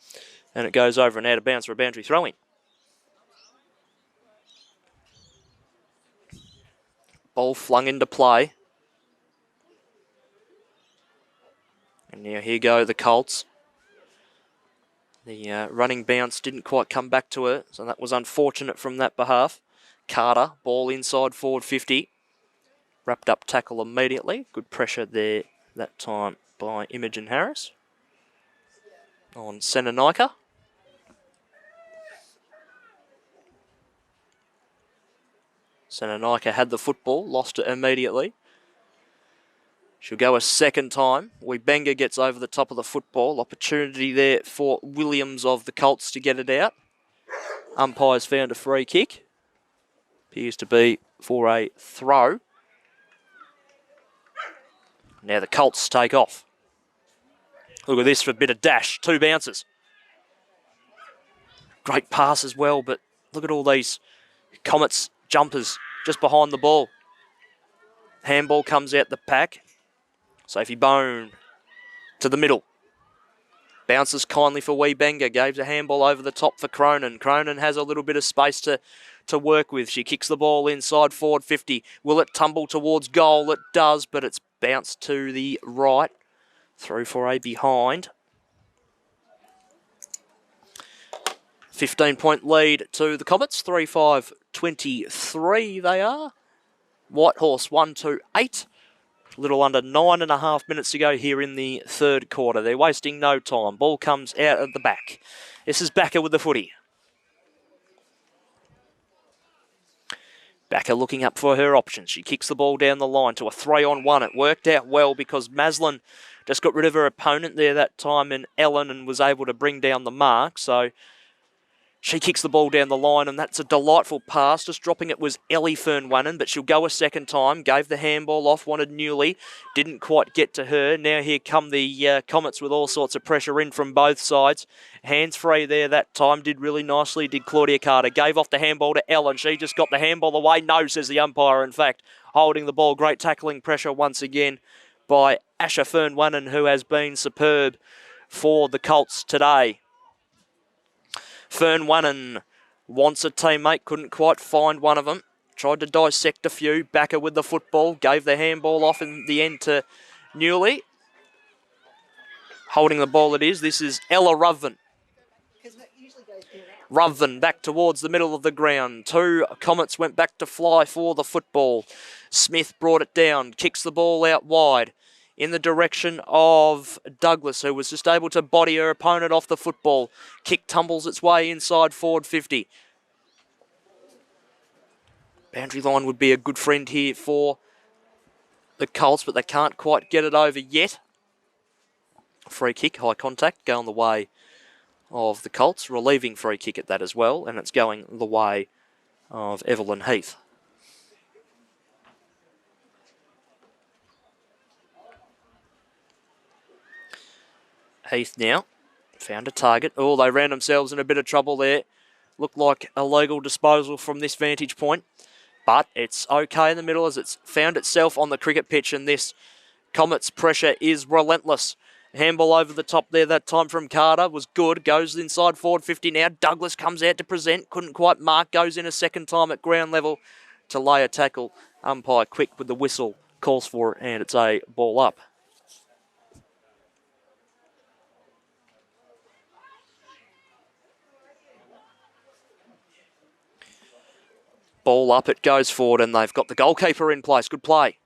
And it goes over and out of bounds for a boundary throw-in. Ball flung into play. And now here go the Colts. The running bounce didn't quite come back to her, so that was unfortunate from that behalf. Carter, ball inside forward 50. Wrapped up tackle immediately. Good pressure there that time by Imogen Harris on Senenika. Senenika had the football, lost it immediately. She'll go a second time. Webenga gets over the top of the football. Opportunity there for Williams of the Colts to get it out. Umpires found a free kick. Appears to be for a throw. Now the Colts take off. Look at this for a bit of dash. 2 bounces. Great pass as well, but look at all these Comets jumpers just behind the ball. Handball comes out the pack. Sophie Bone to the middle. Bounces kindly for Webenga. Gave the handball over the top for Cronin. Cronin has a little bit of space to work with. She kicks the ball inside forward 50. Will it tumble towards goal? It does, but it's bounced to the right. Through for a behind. 15-point lead to the Comets. 3-5-23 they are. Whitehorse 1-8. Little under 9.5 minutes to go here in the third quarter. They're wasting no time. Ball comes out of the back. This is Backer with the footy. Backer looking up for her options. She kicks the ball down the line to a 3-on-1. It worked out well because Maslin just got rid of her opponent there that time in Ellen and was able to bring down the mark. So she kicks the ball down the line, and that's a delightful pass. Just dropping it was Ellie Fernwannen, but she'll go a second time. Gave the handball off, wanted Newley. Didn't quite get to her. Now here come the Comets with all sorts of pressure in from both sides. Hands free there that time. Did really nicely, did Claudia Carter. Gave off the handball to Ellen. She just got the handball away. No, says the umpire, in fact. Holding the ball. Great tackling pressure once again by Asher Fernwannen, who has been superb for the Colts today. Fernwannen wants a teammate, couldn't quite find one of them. Tried to dissect a few. Backer with the football. Gave the handball off in the end to Newley. Holding the ball it is. This is Ella Ruthven. Ruthven back towards the middle of the ground. 2 Comets went back to fly for the football. Smith brought it down. Kicks the ball out wide in the direction of Douglas, who was just able to body her opponent off the football. Kick tumbles its way inside forward 50. Boundary line would be a good friend here for the Colts, but they can't quite get it over yet. Free kick, high contact, going the way of the Colts. Relieving free kick at that as well, and it's going the way of Evelyn Heath. Heath now found a target. Oh, they ran themselves in a bit of trouble there. Looked like a legal disposal from this vantage point. But it's okay in the middle as it's found itself on the cricket pitch, and this Comets pressure is relentless. Handball over the top there that time from Carter was good. Goes inside forward 50 now. Douglas comes out to present. Couldn't quite mark. Goes in a second time at ground level to lay a tackle. Umpire quick with the whistle. Calls for it, and it's a ball up. Ball up, it goes forward, and they've got the goalkeeper in place. Good play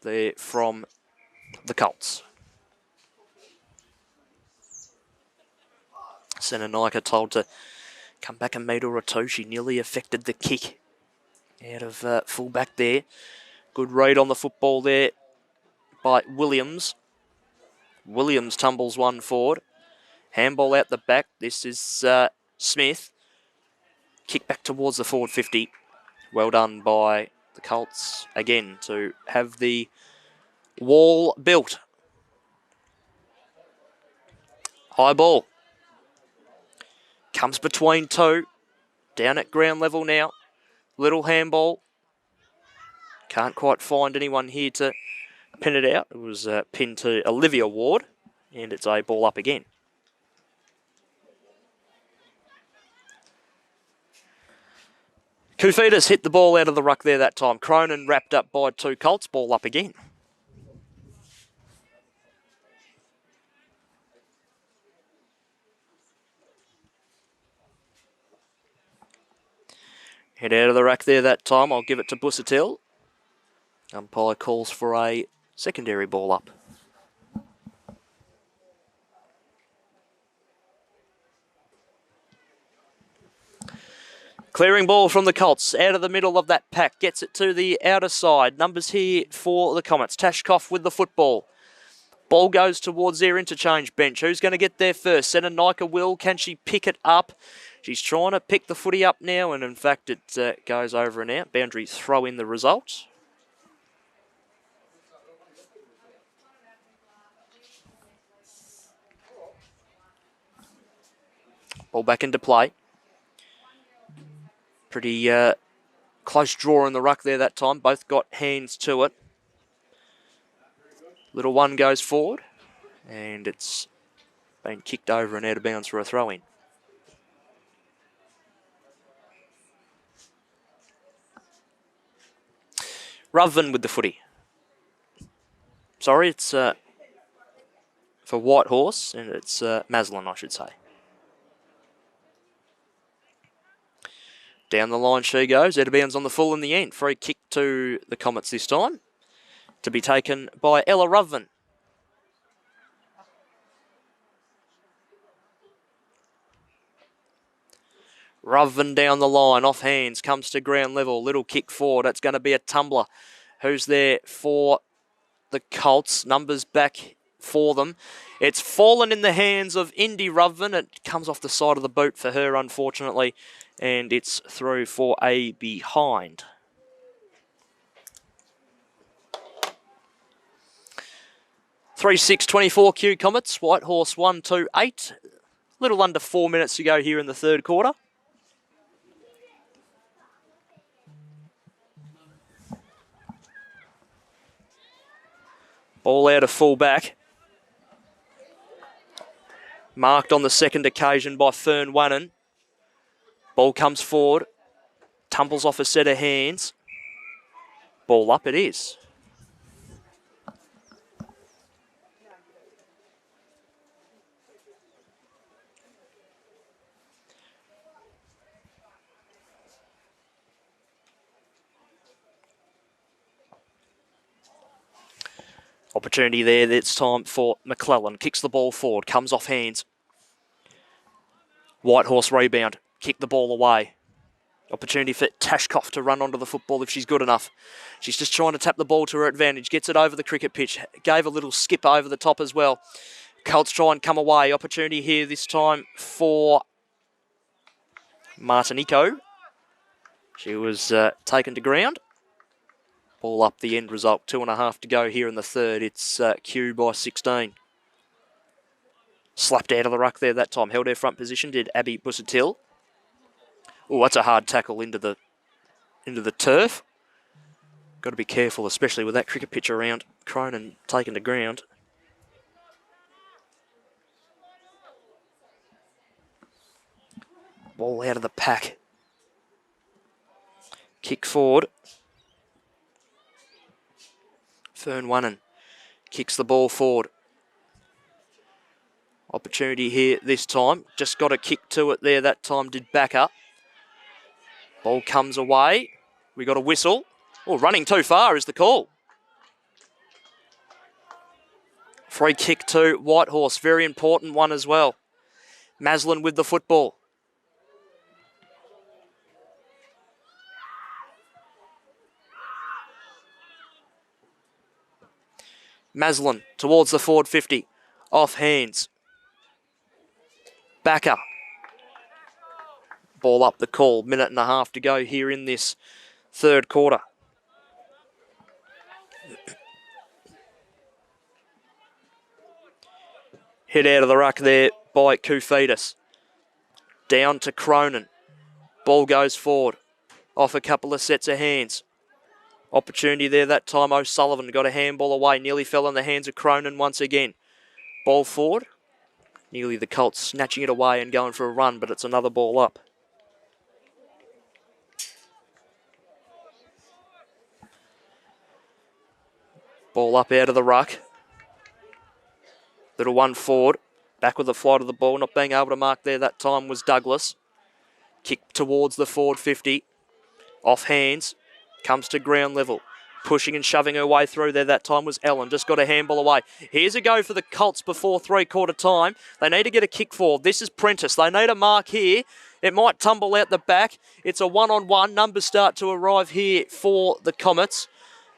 there from the Colts. Senenika told to come back a metre or two. She nearly affected the kick out of fullback there. Good read on the football there by Williams. Williams tumbles one forward. Handball out the back. This is Smith. Kick back towards the forward 50. Well done by the Colts again to have the wall built. High ball. Comes between two. Down at ground level now. Little handball. Can't quite find anyone here to pin it out. It was pinned to Olivia Ward. And it's a ball up again. KewComets hit the ball out of the ruck there that time. Cronin wrapped up by two Colts. Ball up again. Head out of the rack there that time. I'll give it to Busuttil. Umpire calls for a secondary ball up. Clearing ball from the Colts, out of the middle of that pack, gets it to the outer side. Numbers here for the Comets. Tashkoff with the football. Ball goes towards their interchange bench. Who's going to get there first? Senna Nika will. Can she pick it up? She's trying to pick the footy up now, and in fact it goes over and out. Boundary throw in the result. Ball back into play. Pretty close draw in the ruck there that time. Both got hands to it. Little one goes forward. And it's been kicked over and out of bounds for a throw-in. Ruthven with the footy. Sorry, it's for Whitehorse. And it's Maslin, I should say. Down the line she goes. Out of bounds on the full in the end. Free kick to the Comets this time. To be taken by Ella Ruthven. Ruthven down the line. Off hands. Comes to ground level. Little kick forward. That's going to be a tumbler. Who's there for the Colts? Numbers back for them. It's fallen in the hands of Indy Ruthven. It comes off the side of the boot for her, unfortunately. And it's through for a behind. Three 6:24 KewComets. Whitehorse 1-2-8. Little under 4 minutes to go here in the third quarter. Ball out of full back. Marked on the second occasion by Fern Wannon. Ball comes forward. Tumbles off a set of hands. Ball up it is. Opportunity there. It's time for McClellan. Kicks the ball forward. Comes off hands. Whitehorse rebound. Kick the ball away. Opportunity for Tashkoff to run onto the football if she's good enough. She's just trying to tap the ball to her advantage. Gets it over the cricket pitch. Gave a little skip over the top as well. Colts try and come away. Opportunity here this time for Martinico. She was taken to ground. Ball up the end result. 2.5 to go here in the third. It's Kew by 16. Slapped out of the ruck there that time. Held her front position. Did Abby Busuttil. Oh, that's a hard tackle into the turf. Got to be careful, especially with that cricket pitch around. Cronin taken to ground. Ball out of the pack. Kick forward. Fern Wannon kicks the ball forward. Opportunity here this time. Just got a kick to it there that time. Did back up. Ball comes away. We got a whistle. Oh, running too far is the call. Free kick to Whitehorse. Very important one as well. Maslin with the football. Maslin towards the forward 50. Off hands. backer. Ball up the call. Minute and a half to go here in this third quarter. Hit out of the ruck there by KewComets. Down to Cronin. Ball goes forward. Off a couple of sets of hands. Opportunity there that time. O'Sullivan got a handball away. Nearly fell in the hands of Cronin once again. Ball forward. Nearly the Colts snatching it away and going for a run, but it's another ball up. Ball up out of the ruck. Little one forward. Back with the flight of the ball. Not being able to mark there that time was Douglas. Kick towards the forward 50. Off hands. Comes to ground level. Pushing and shoving her way through there that time was Ellen. Just got a handball away. Here's a go for the Colts before three-quarter time. They need to get a kick forward. This is Prentice. They need a mark here. It might tumble out the back. It's a one-on-one. Numbers start to arrive here for the Comets.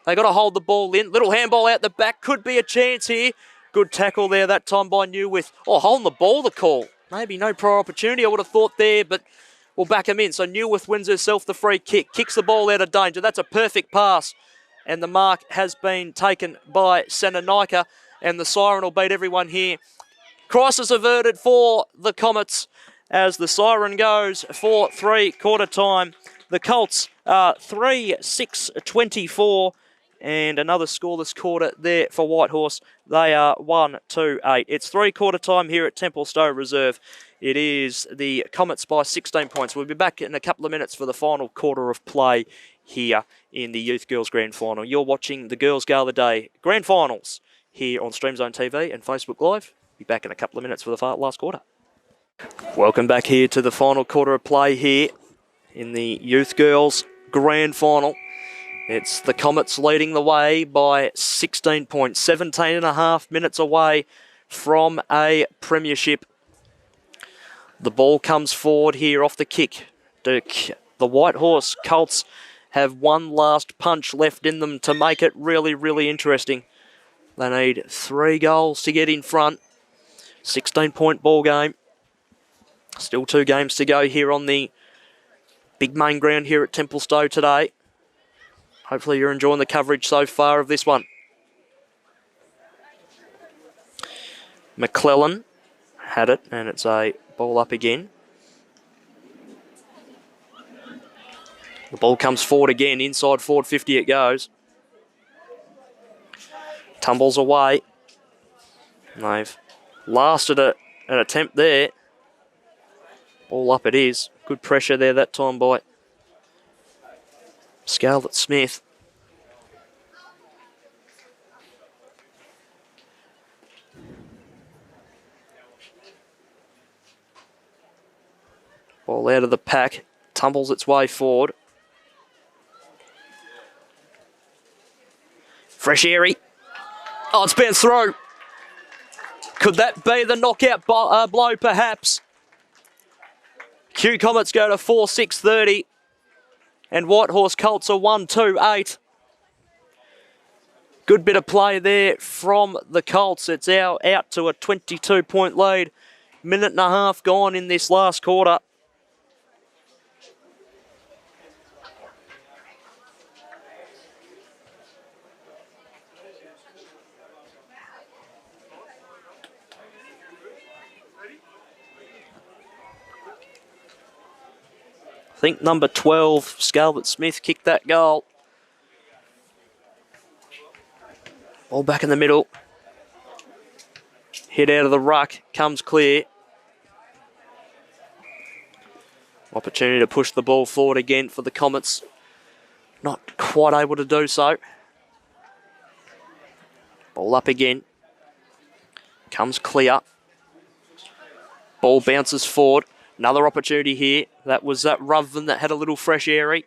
They got to hold the ball in. Little handball out the back. Could be a chance here. Good tackle there that time by Newwith. Oh, holding the ball, the call. Maybe no prior opportunity, I would have thought there, but we'll back him in. So Newwith wins herself the free kick. Kicks the ball out of danger. That's a perfect pass. And the mark has been taken by Senanika. And the siren will beat everyone here. Crisis averted for the Comets as the siren goes for three-quarter time. The Colts are 3-6-24. And another scoreless quarter there for Whitehorse. They are 1-2-8. It's three-quarter time here at Templestowe Reserve. It is the Comets by 16 points. We'll be back in a couple of minutes for the final quarter of play here in the Youth Girls Grand Final. You're watching the Girls Gala Day Grand Finals here on Streamzone TV and Facebook Live. Be back in a couple of minutes for the last quarter. Welcome back here to the final quarter of play here in the Youth Girls Grand Final. It's the Comets leading the way by 16 points, 17 and a half minutes away from a premiership. The ball comes forward here off the kick. The Whitehorse Colts have one last punch left in them to make it really, really interesting. They need 3 goals to get in front. 16-point ball game. Still 2 games to go here on the big main ground here at Templestowe today. Hopefully you're enjoying the coverage so far of this one. McClellan had it, and it's a ball up again. The ball comes forward again, inside forward 50 it goes. Tumbles away. And they've lasted an attempt there. Ball up it is. Good pressure there that time by Scarlett Smith. Ball out of the pack, tumbles its way forward. Fresh Airy. Oh, it's bounced through. Could that be the knockout blow, perhaps? KewComets go to 4-6-30. And Whitehorse Colts are 1-2-8. Good bit of play there from the Colts. It's out to a 22-point lead. Minute and a half gone in this last quarter. I think number 12, Scarlett Smith, kicked that goal. Ball back in the middle. Hit out of the ruck, comes clear. Opportunity to push the ball forward again for the Comets. Not quite able to do so. Ball up again. Comes clear. Ball bounces forward. Another opportunity here. That was Ruthven that had a little fresh airy.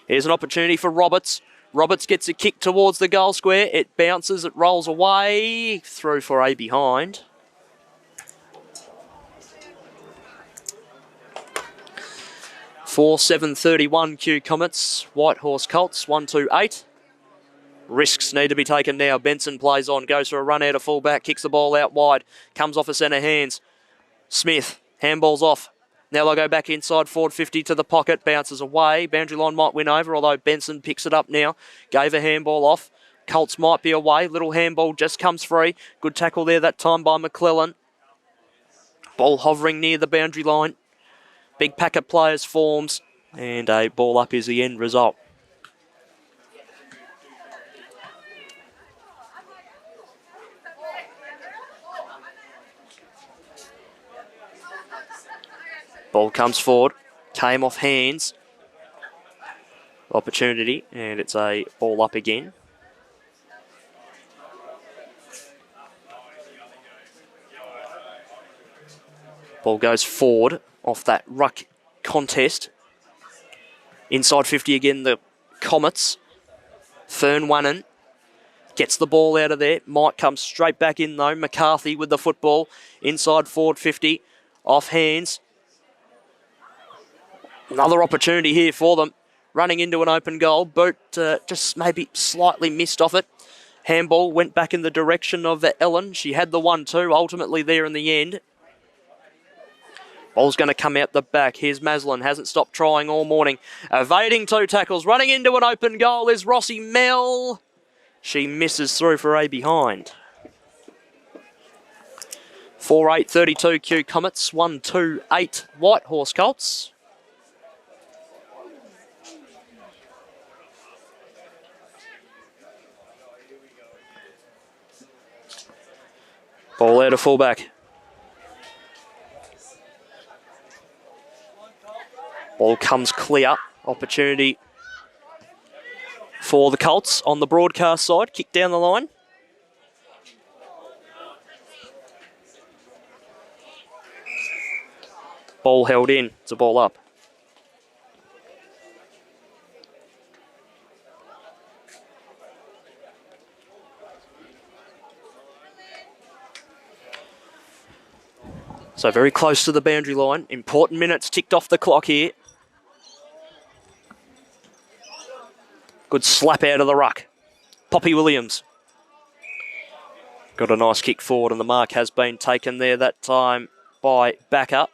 Here's an opportunity for Roberts. Roberts gets a kick towards the goal square. It bounces, it rolls away. Through for a behind. For 7:31 KewComets. Whitehorse Colts 1-2-8. Risks need to be taken now. Benson plays on, goes for a run out of fullback, kicks the ball out wide, comes off a centre hands. Smith Handball's off. Now they'll go back inside forward 50 to the pocket. Bounces away. Boundary line might win over, although Benson picks it up now. Gave a handball off. Colts might be away. Little handball just comes free. Good tackle there that time by McClellan. Ball hovering near the boundary line. Big pack of players forms. And a ball up is the end result. Ball comes forward. Came off hands. Opportunity. And it's a ball up again. Ball goes forward off that ruck contest. Inside 50 again, the Comets. Fern Wannon gets the ball out of there. Might come straight back in though. McCarthy with the football. Inside forward 50. Off hands. Another opportunity here for them. Running into an open goal. Boot just maybe slightly missed off it. Handball went back in the direction of Ellen. She had the 1-2 ultimately there in the end. Ball's going to come out the back. Here's Maslin. Hasn't stopped trying all morning. Evading 2 tackles. Running into an open goal is Rossi Mell. She misses through for a behind. 4-8-32 KewComets. 1-2-8 Whitehorse Colts. Ball out of fullback. Ball comes clear. Opportunity for the Colts on the broadcast side. Kick down the line. Ball held in. It's a ball up. So very close to the boundary line. Important minutes ticked off the clock here. Good slap out of the ruck. Poppy Williams. Got a nice kick forward and the mark has been taken there that time by Backer.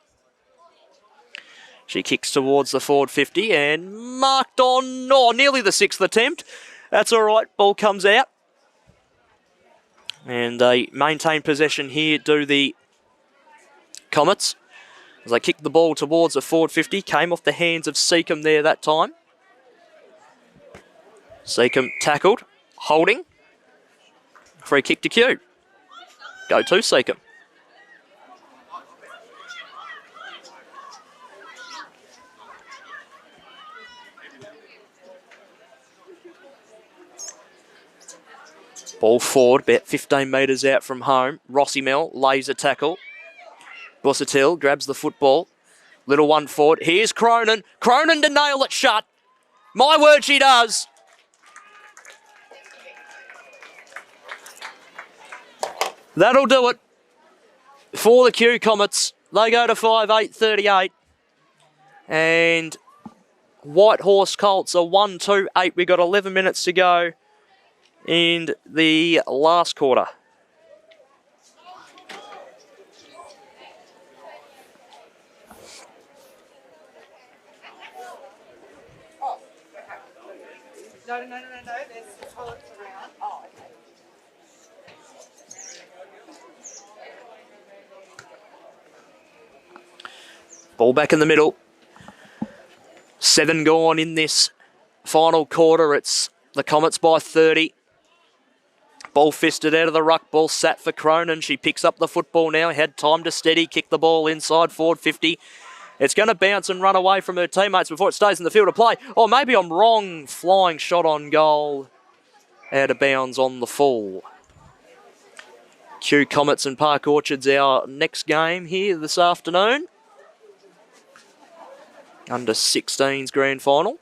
She kicks towards the forward 50 and marked on, nearly the 6th attempt. That's all right. Ball comes out. And they maintain possession here, do the Comets. As they kick the ball towards the forward 50. Came off the hands of Seacombe there that time. Seacombe tackled. Holding. Free kick to Kew. Go to Seacombe. Ball forward, about 15 metres out from home. Rossi Mell lays a tackle. Bussatil grabs the football. Little one forward. Here's Cronin. Cronin to nail it shut. My word, she does. That'll do it for the KewComets. They go to 5-8-38. And Whitehorse Colts are 1-2-8. We've got 11 minutes to go in the last quarter. No, there's toilets around. Oh, okay. Ball back in the middle. 7 gone in this final quarter. It's the Comets by 30. Ball fisted out of the ruck. Ball sat for Cronin. She picks up the football now. Had time to steady. Kick the ball inside forward 50. It's going to bounce and run away from her teammates before it stays in the field of play. Oh, maybe I'm wrong. Flying shot on goal. Out of bounds on the full. KewComets and Park Orchards, our next game here this afternoon. Under 16's grand final.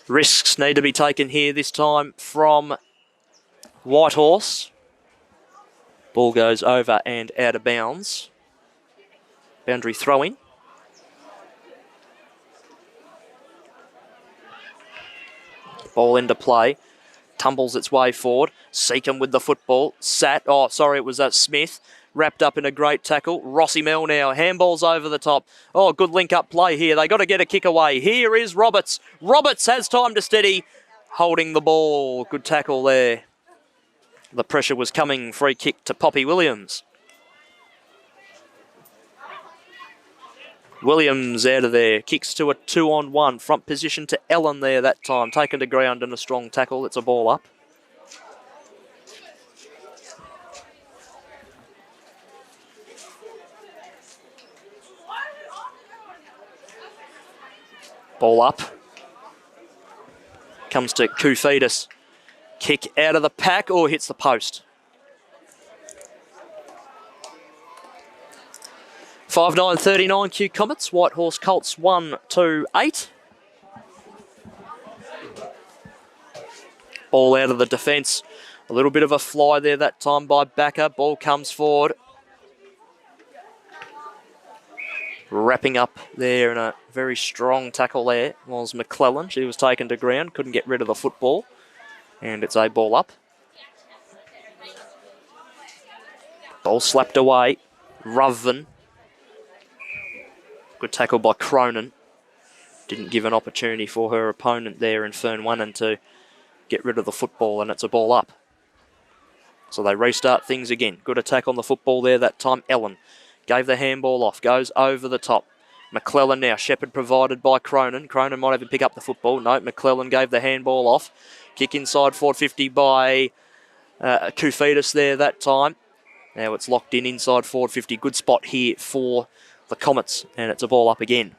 Risks need to be taken here this time from Whitehorse. Ball goes over and out of bounds. Boundary throw-in. Ball into play. Tumbles its way forward. Seacombe with the football. It was Smith. wrapped up in a great tackle. Rossi Mel now, handballs over the top. Oh, good link-up play here. They got to get a kick away. Here is Roberts. Roberts has time to steady, holding the ball. Good tackle there. The pressure was coming. Free kick to Poppy Williams. Williams out of there. Kicks to a 2-on-1. Front position to Ellen there that time. Taken to ground and a strong tackle. It's a ball up. Ball up. Comes to KewComets. Kick out of the pack or hits the post. 5-9-39 KewComets. Whitehorse Colts 1-2-8. Ball out of the defence. A little bit of a fly there that time by Backer. Ball comes forward. Wrapping up there in a very strong tackle there was McClellan. She was taken to ground, couldn't get rid of the football. And it's a ball up. Ball slapped away. Ruven. Good tackle by Cronin. Didn't give an opportunity for her opponent there in Fern Wannon to get rid of the football, and it's a ball up. So they restart things again. Good attack on the football there that time. Ellen gave the handball off. Goes over the top. McClellan now. Shepherd provided by Cronin. Cronin might even pick up the football. No, McClellan gave the handball off. Kick inside forward 50 by KewComets there that time. Now it's locked in inside forward 50. Good spot here for the Comets, and it's a ball up again.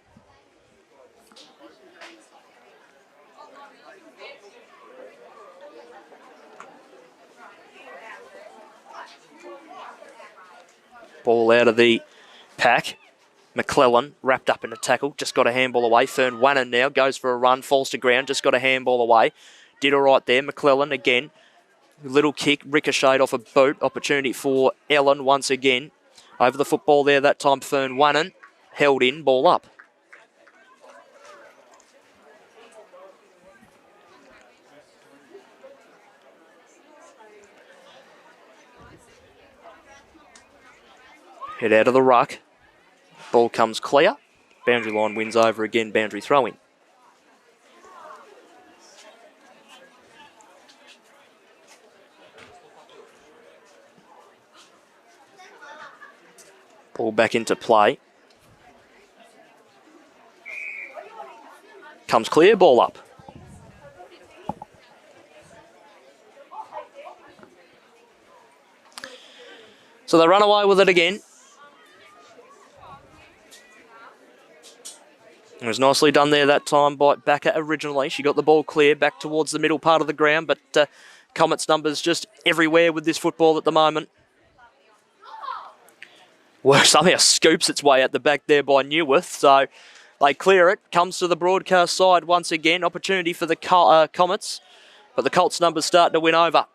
Ball out of the pack. McClellan wrapped up in a tackle, just got a handball away. Fern Wannon now goes for a run, falls to ground, just got a handball away. Did all right there. McClellan again. Little kick, ricocheted off a boot. Opportunity for Ellen once again. Over the football there that time, Fern Wannon. Held in, ball up. Head out of the ruck. Ball comes clear. Boundary line wins over again, boundary throw-in. Ball back into play. Comes clear, ball up. So they run away with it again. It was nicely done there that time by Backer originally. She got the ball clear back towards the middle part of the ground, but Comets numbers just everywhere with this football at the moment. Well, somehow scoops its way at the back there by Newworth, so they clear it. Comes to the broadcast side once again. Opportunity for the Comets, but the Colts numbers start to win over.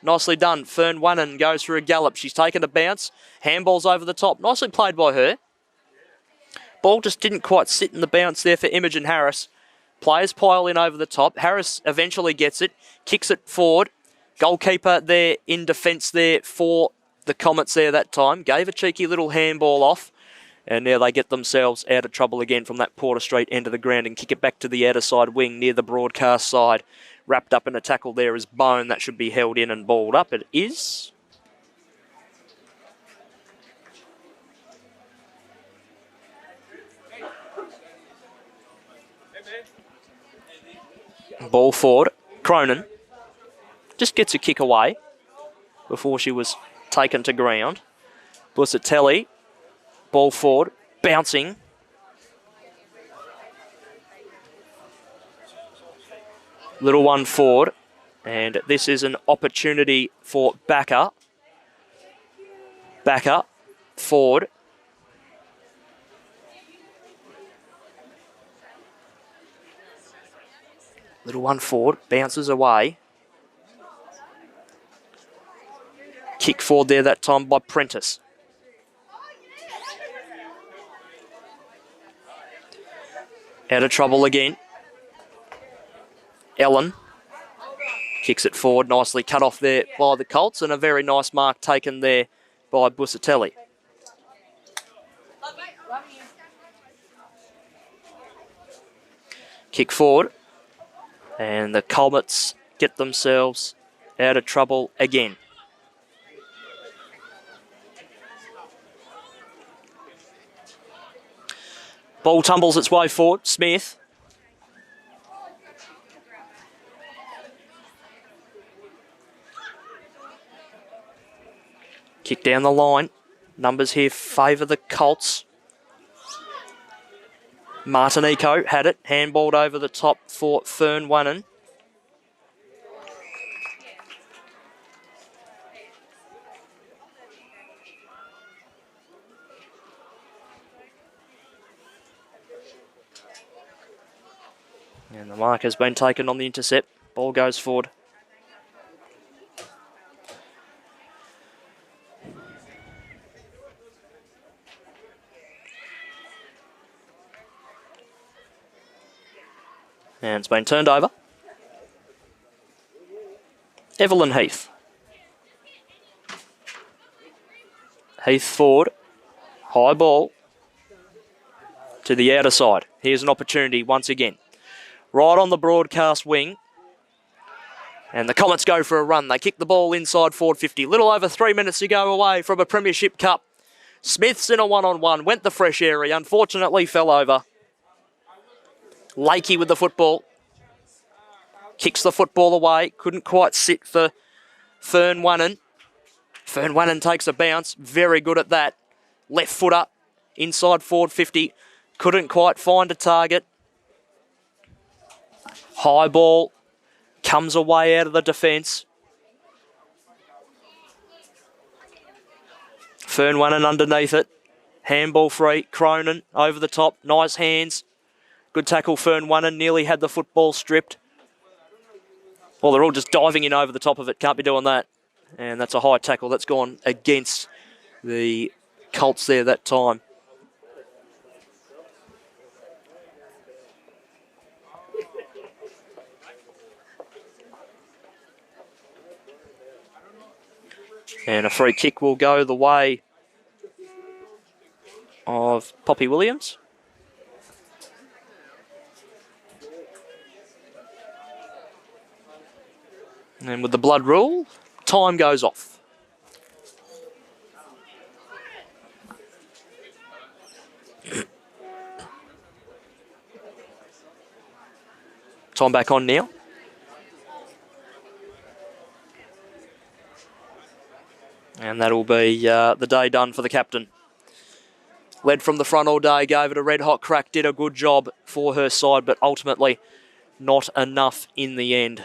Nicely done. Fern Wannon goes for a gallop. She's taken a bounce. Handballs over the top. Nicely played by her. Ball just didn't quite sit in the bounce there for Imogen Harris. Players pile in over the top. Harris eventually gets it. Kicks it forward. Goalkeeper there in defence there for the Comets there that time. Gave a cheeky little handball off. And now they get themselves out of trouble again from that Porter Street end of the ground and kick it back to the outer side wing near the broadcast side. Wrapped up in a tackle there is Bone. That should be held in and balled up. It is. Ball forward. Cronin just gets a kick away before she was taken to ground. Bussatelli. Ball forward. Bouncing. Little one forward. And this is an opportunity for Backer. Backer. Forward. Little one forward, bounces away. Kick forward there that time by Prentice. Out of trouble again. Ellen kicks it forward, nicely cut off there by the Colts, and a very nice mark taken there by Busatelli. Kick forward, and the Comets get themselves out of trouble again. Ball tumbles its way forward. Smith. Kick down the line. Numbers here favour the Colts. Martinico had it. Handballed over the top for Fern Wannon. And the mark has been taken on the intercept. Ball goes forward. And it's been turned over. Evelyn Heath. Heath forward. High ball to the outer side. Here's an opportunity once again. Right on the broadcast wing. And the Comets go for a run. They kick the ball inside forward 50. Little over 3 minutes to go away from a Premiership Cup. Smith's in a one-on-one. Went the fresh area. Unfortunately fell over. Lakey with the football. Kicks the football away. Couldn't quite sit for Fern Wannon. Fern Wannon takes a bounce. Very good at that. Left footer. Inside forward 50. Couldn't quite find a target. High ball comes away out of the defence. Fern Wannon underneath it. Handball free. Cronin over the top. Nice hands. Good tackle, Fern Wannon. Nearly had the football stripped. Well, they're all just diving in over the top of it. Can't be doing that. And that's a high tackle that's gone against the Colts there that time. And a free kick will go the way of Poppy Williams. And with the blood rule, time goes off. Time back on now. And that'll be the day done for the captain. Led from the front all day, gave it a red-hot crack, did a good job for her side, but ultimately not enough in the end.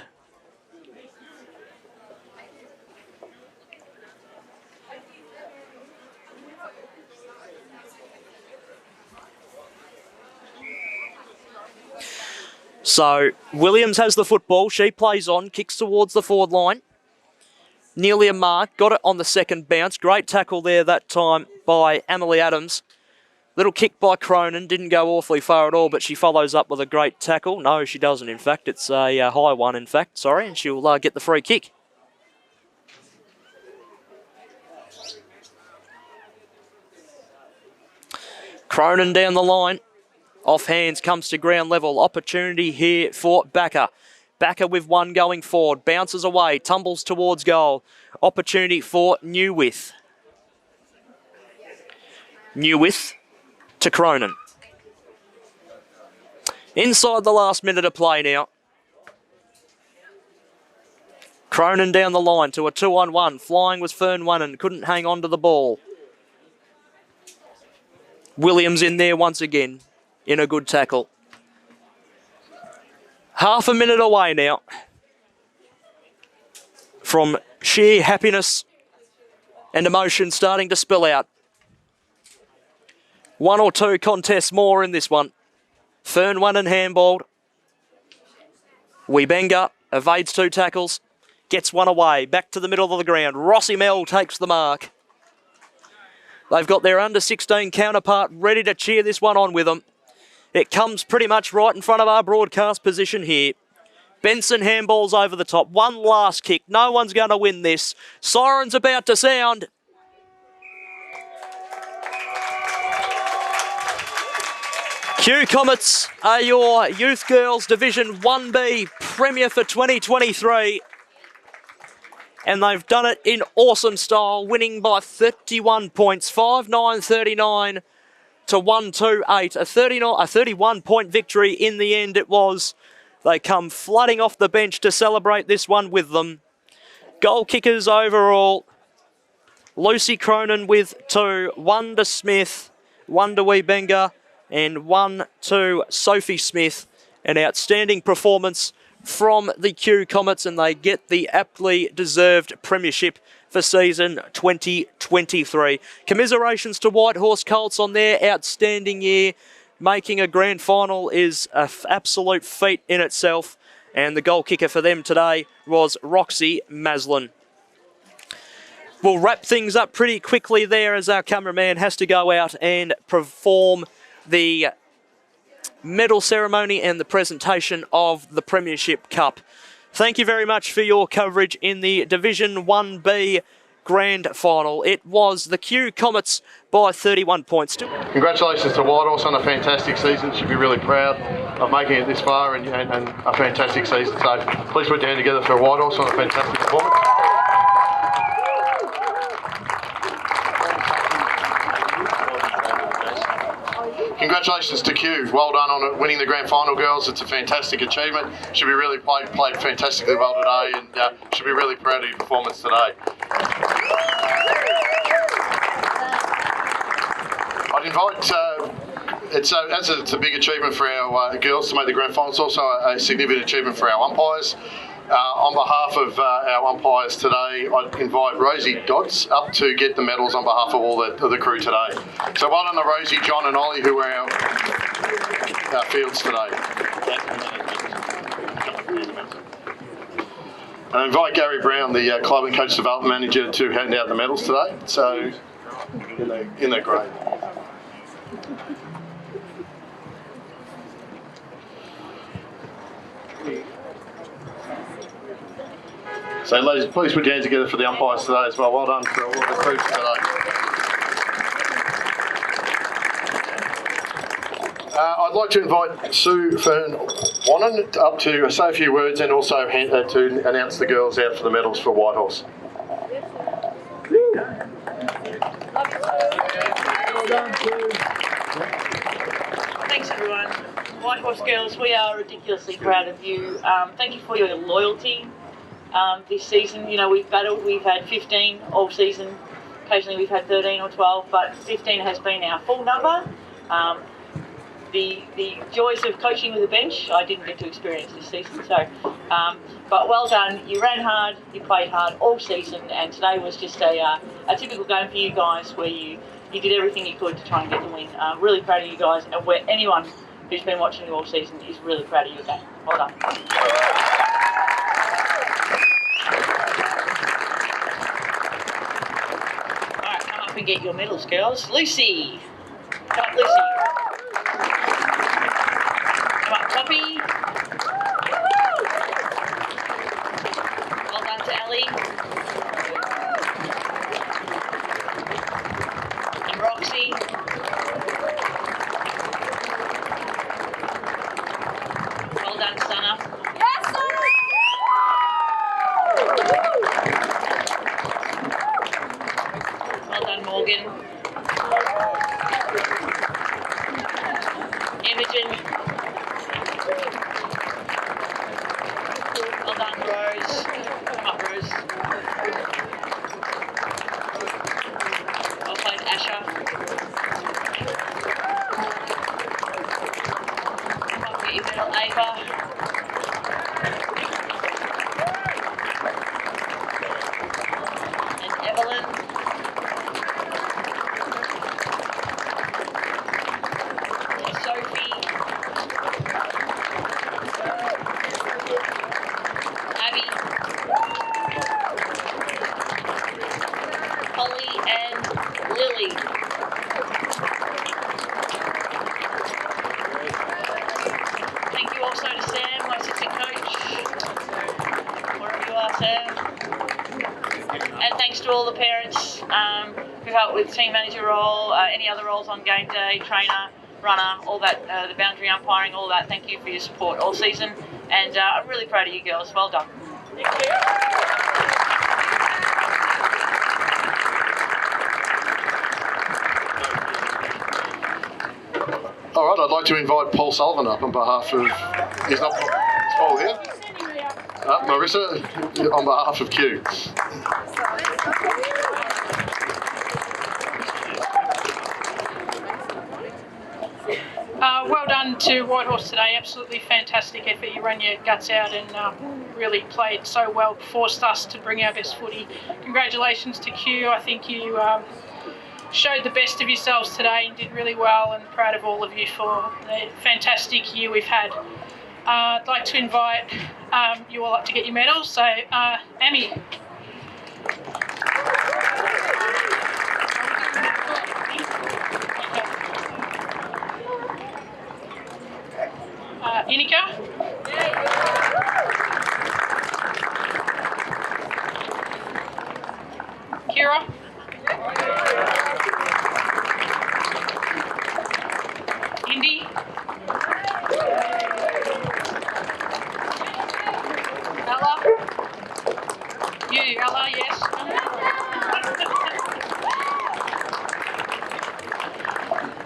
So Williams has the football. She plays on, kicks towards the forward line. Nearly a mark. Got it on the second bounce. Great tackle there that time by Emily Adams. Little kick by Cronin. Didn't go awfully far at all, but she follows up with a great tackle. No, she doesn't, in fact. It's a high one, in fact. Sorry, and she'll get the free kick. Cronin down the line. Off hands, comes to ground level. Opportunity here for Backer. Backer with one going forward. Bounces away, tumbles towards goal. Opportunity for Newwith. Newwith to Cronin. Inside the last minute of play now. Cronin down the line to a 2-on-1. Flying was Fern Wannon. Couldn't hang on to the ball. Williams in there once again. In a good tackle. Half a minute away now from sheer happiness and emotion starting to spill out. One or two contests more in this one. Fern Wannon handballed. Webenga evades two tackles. Gets one away. Back to the middle of the ground. Rossi Mell takes the mark. They've got their under-16 counterpart ready to cheer this one on with them. It comes pretty much right in front of our broadcast position here. Benson handballs over the top. One last kick. No one's going to win this. Siren's about to sound. KewComets are your Youth Girls Division 1B Premier for 2023. And they've done it in awesome style, winning by 31 points, 5-9-39 to 1-2-8. A 31-point victory in the end it was. They come flooding off the bench to celebrate this one with them. Goal kickers overall, Lucy Cronin with 2, 1 to Smith, 1 to Weebenga, and 1 to Sophie Smith. An outstanding performance from the KewComets, and they get the aptly deserved premiership for season 2023. Commiserations to Whitehorse Colts on their outstanding year. Making a grand final is an absolute feat in itself, and the goal kicker for them today was Roxy Maslin. We'll wrap things up pretty quickly there as our cameraman has to go out and perform the medal ceremony and the presentation of the Premiership Cup. Thank you very much for your coverage in the Division 1B Grand Final. It was the KewComets by 31 points. Congratulations to Whitehorse on a fantastic season. Should be really proud of making it this far and a fantastic season. So please put your hand together for Whitehorse on a fantastic performance. Congratulations to Kew. Well done on winning the grand final, girls. It's a fantastic achievement. Should be really played fantastically well today, and should be really proud of your performance today. I'd invite. It's a big achievement for our girls to make the grand final. It's also a significant achievement for our umpires. On behalf of our umpires today, I'd invite Rosie Dodds up to get the medals on behalf of all the crew today. So well done to Rosie, John and Ollie, who were our fields today. And I invite Gary Brown, the Club and Coach Development Manager, to hand out the medals today. So in their grade. So ladies, please put your hands together for the umpires today as well. Well done for all the crews today. I'd like to invite Sue Fern-Wannon up to say a few words and also to announce the girls out for the medals for Whitehorse. Thanks everyone. Whitehorse girls, we are ridiculously proud of you. Thank you for your loyalty. This season, you know, we've battled, we've had 15 all season, occasionally we've had 13 or 12, but 15 has been our full number. The joys of coaching with a bench, I didn't get to experience this season, so, but well done, you ran hard, you played hard all season, and today was just a typical game for you guys where you did everything you could to try and get the win. Really proud of you guys, and where anyone who's been watching you all season is really proud of you again. Well done. And get your medals, girls. Lucy. Come up, Lucy. Come up, Poppy. Well done to Ellie. And Roxy. Well done, Sana. Yes, Sana! Morgan, Imogen, well done Rose, come up Rose, well played Asha, I'll get your medal Ava, and Evelyn. Thank you also to Sam, my assistant coach, wherever you are, Sam. And thanks to all the parents who helped with team manager role, any other roles on game day, trainer. runner, all that, the boundary umpiring, all that. Thank you for your support all season, and I'm really proud of you girls. Well done. Thank you. All right, I'd like to invite Paul Sullivan up on behalf of. He's not. Is Paul here? Marissa, on behalf of Kew. Well done to Whitehorse today. Absolutely fantastic effort. You ran your guts out and really played so well, forced us to bring our best footy. Congratulations to Kew. I think you showed the best of yourselves today and did really well, and proud of all of you for the fantastic year we've had. I'd like to invite you all up to get your medals. So, Amy. Inika. Kira. Indy. Ella. You, Ella, yes.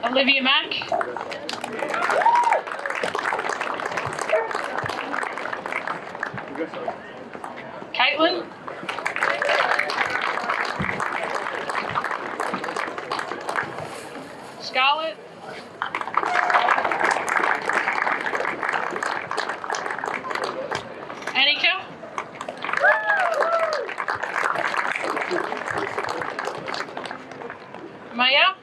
Olivia Mack. Caitlin. Scarlett. Annika. Maya.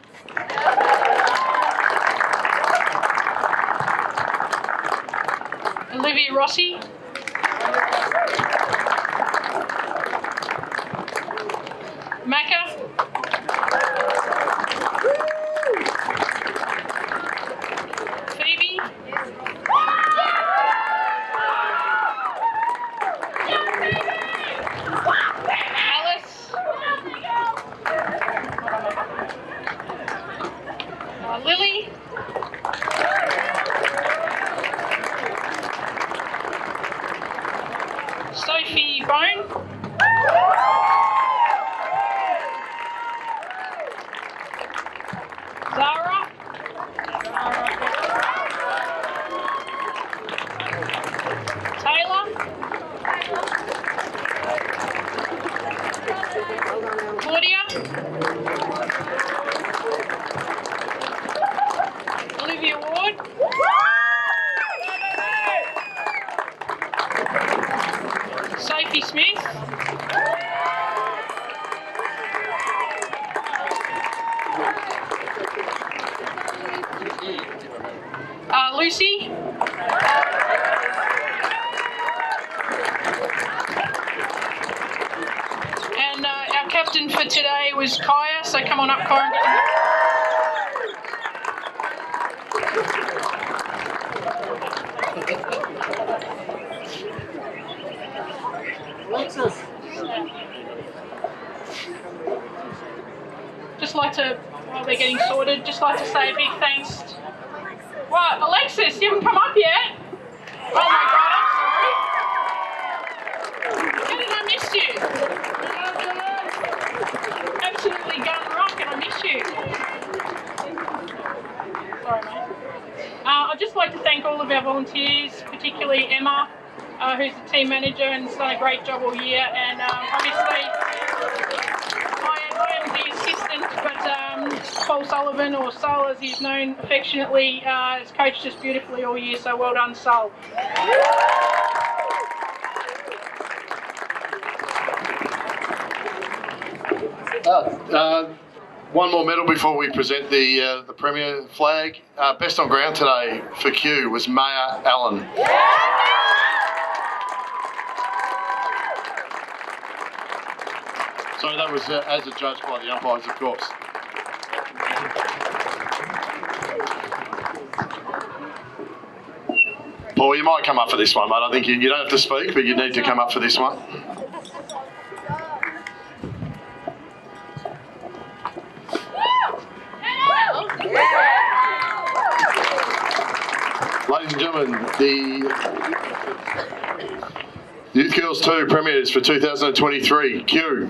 Olivia Rossi. Macca. Phoebe. Alice. Lily. Sophie Bone. Zara. Taylor. Claudia. Olivia Ward. Sophie Smith. Lucy. And our captain for today was Kaya, so come on up, Kaya. Alexis. Just like to, while they're getting sorted, just like to say a big thanks. What, Alexis, you haven't come up yet? Oh my God, I'm sorry. How did I miss you? Absolutely gun rock and I miss you. Sorry, mate. I'd just like to thank all of our volunteers, particularly Emma, who's the team manager and has done a great job all year, and obviously I am the assistant, but Paul Sullivan, or Sul as he's known affectionately, has coached us beautifully all year, so well done, Sul. One more medal before we present the Premier flag. Best on ground today for Kew was Maya Allen. So that was as adjudged by the umpires, of course. Paul, you might come up for this one, mate. I think you don't have to speak, but you need to come up for this one. and gentlemen, the Youth Girls 2 Premiers for 2023, Kew.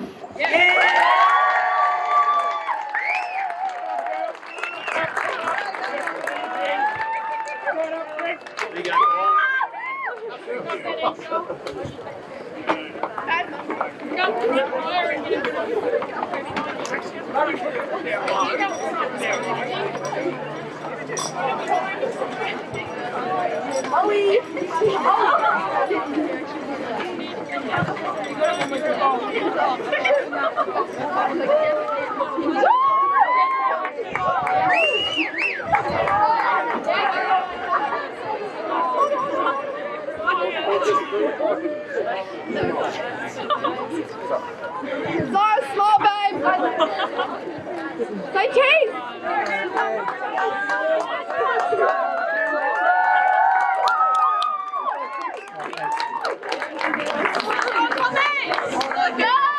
Sorry, small babe. Say cheese. Go!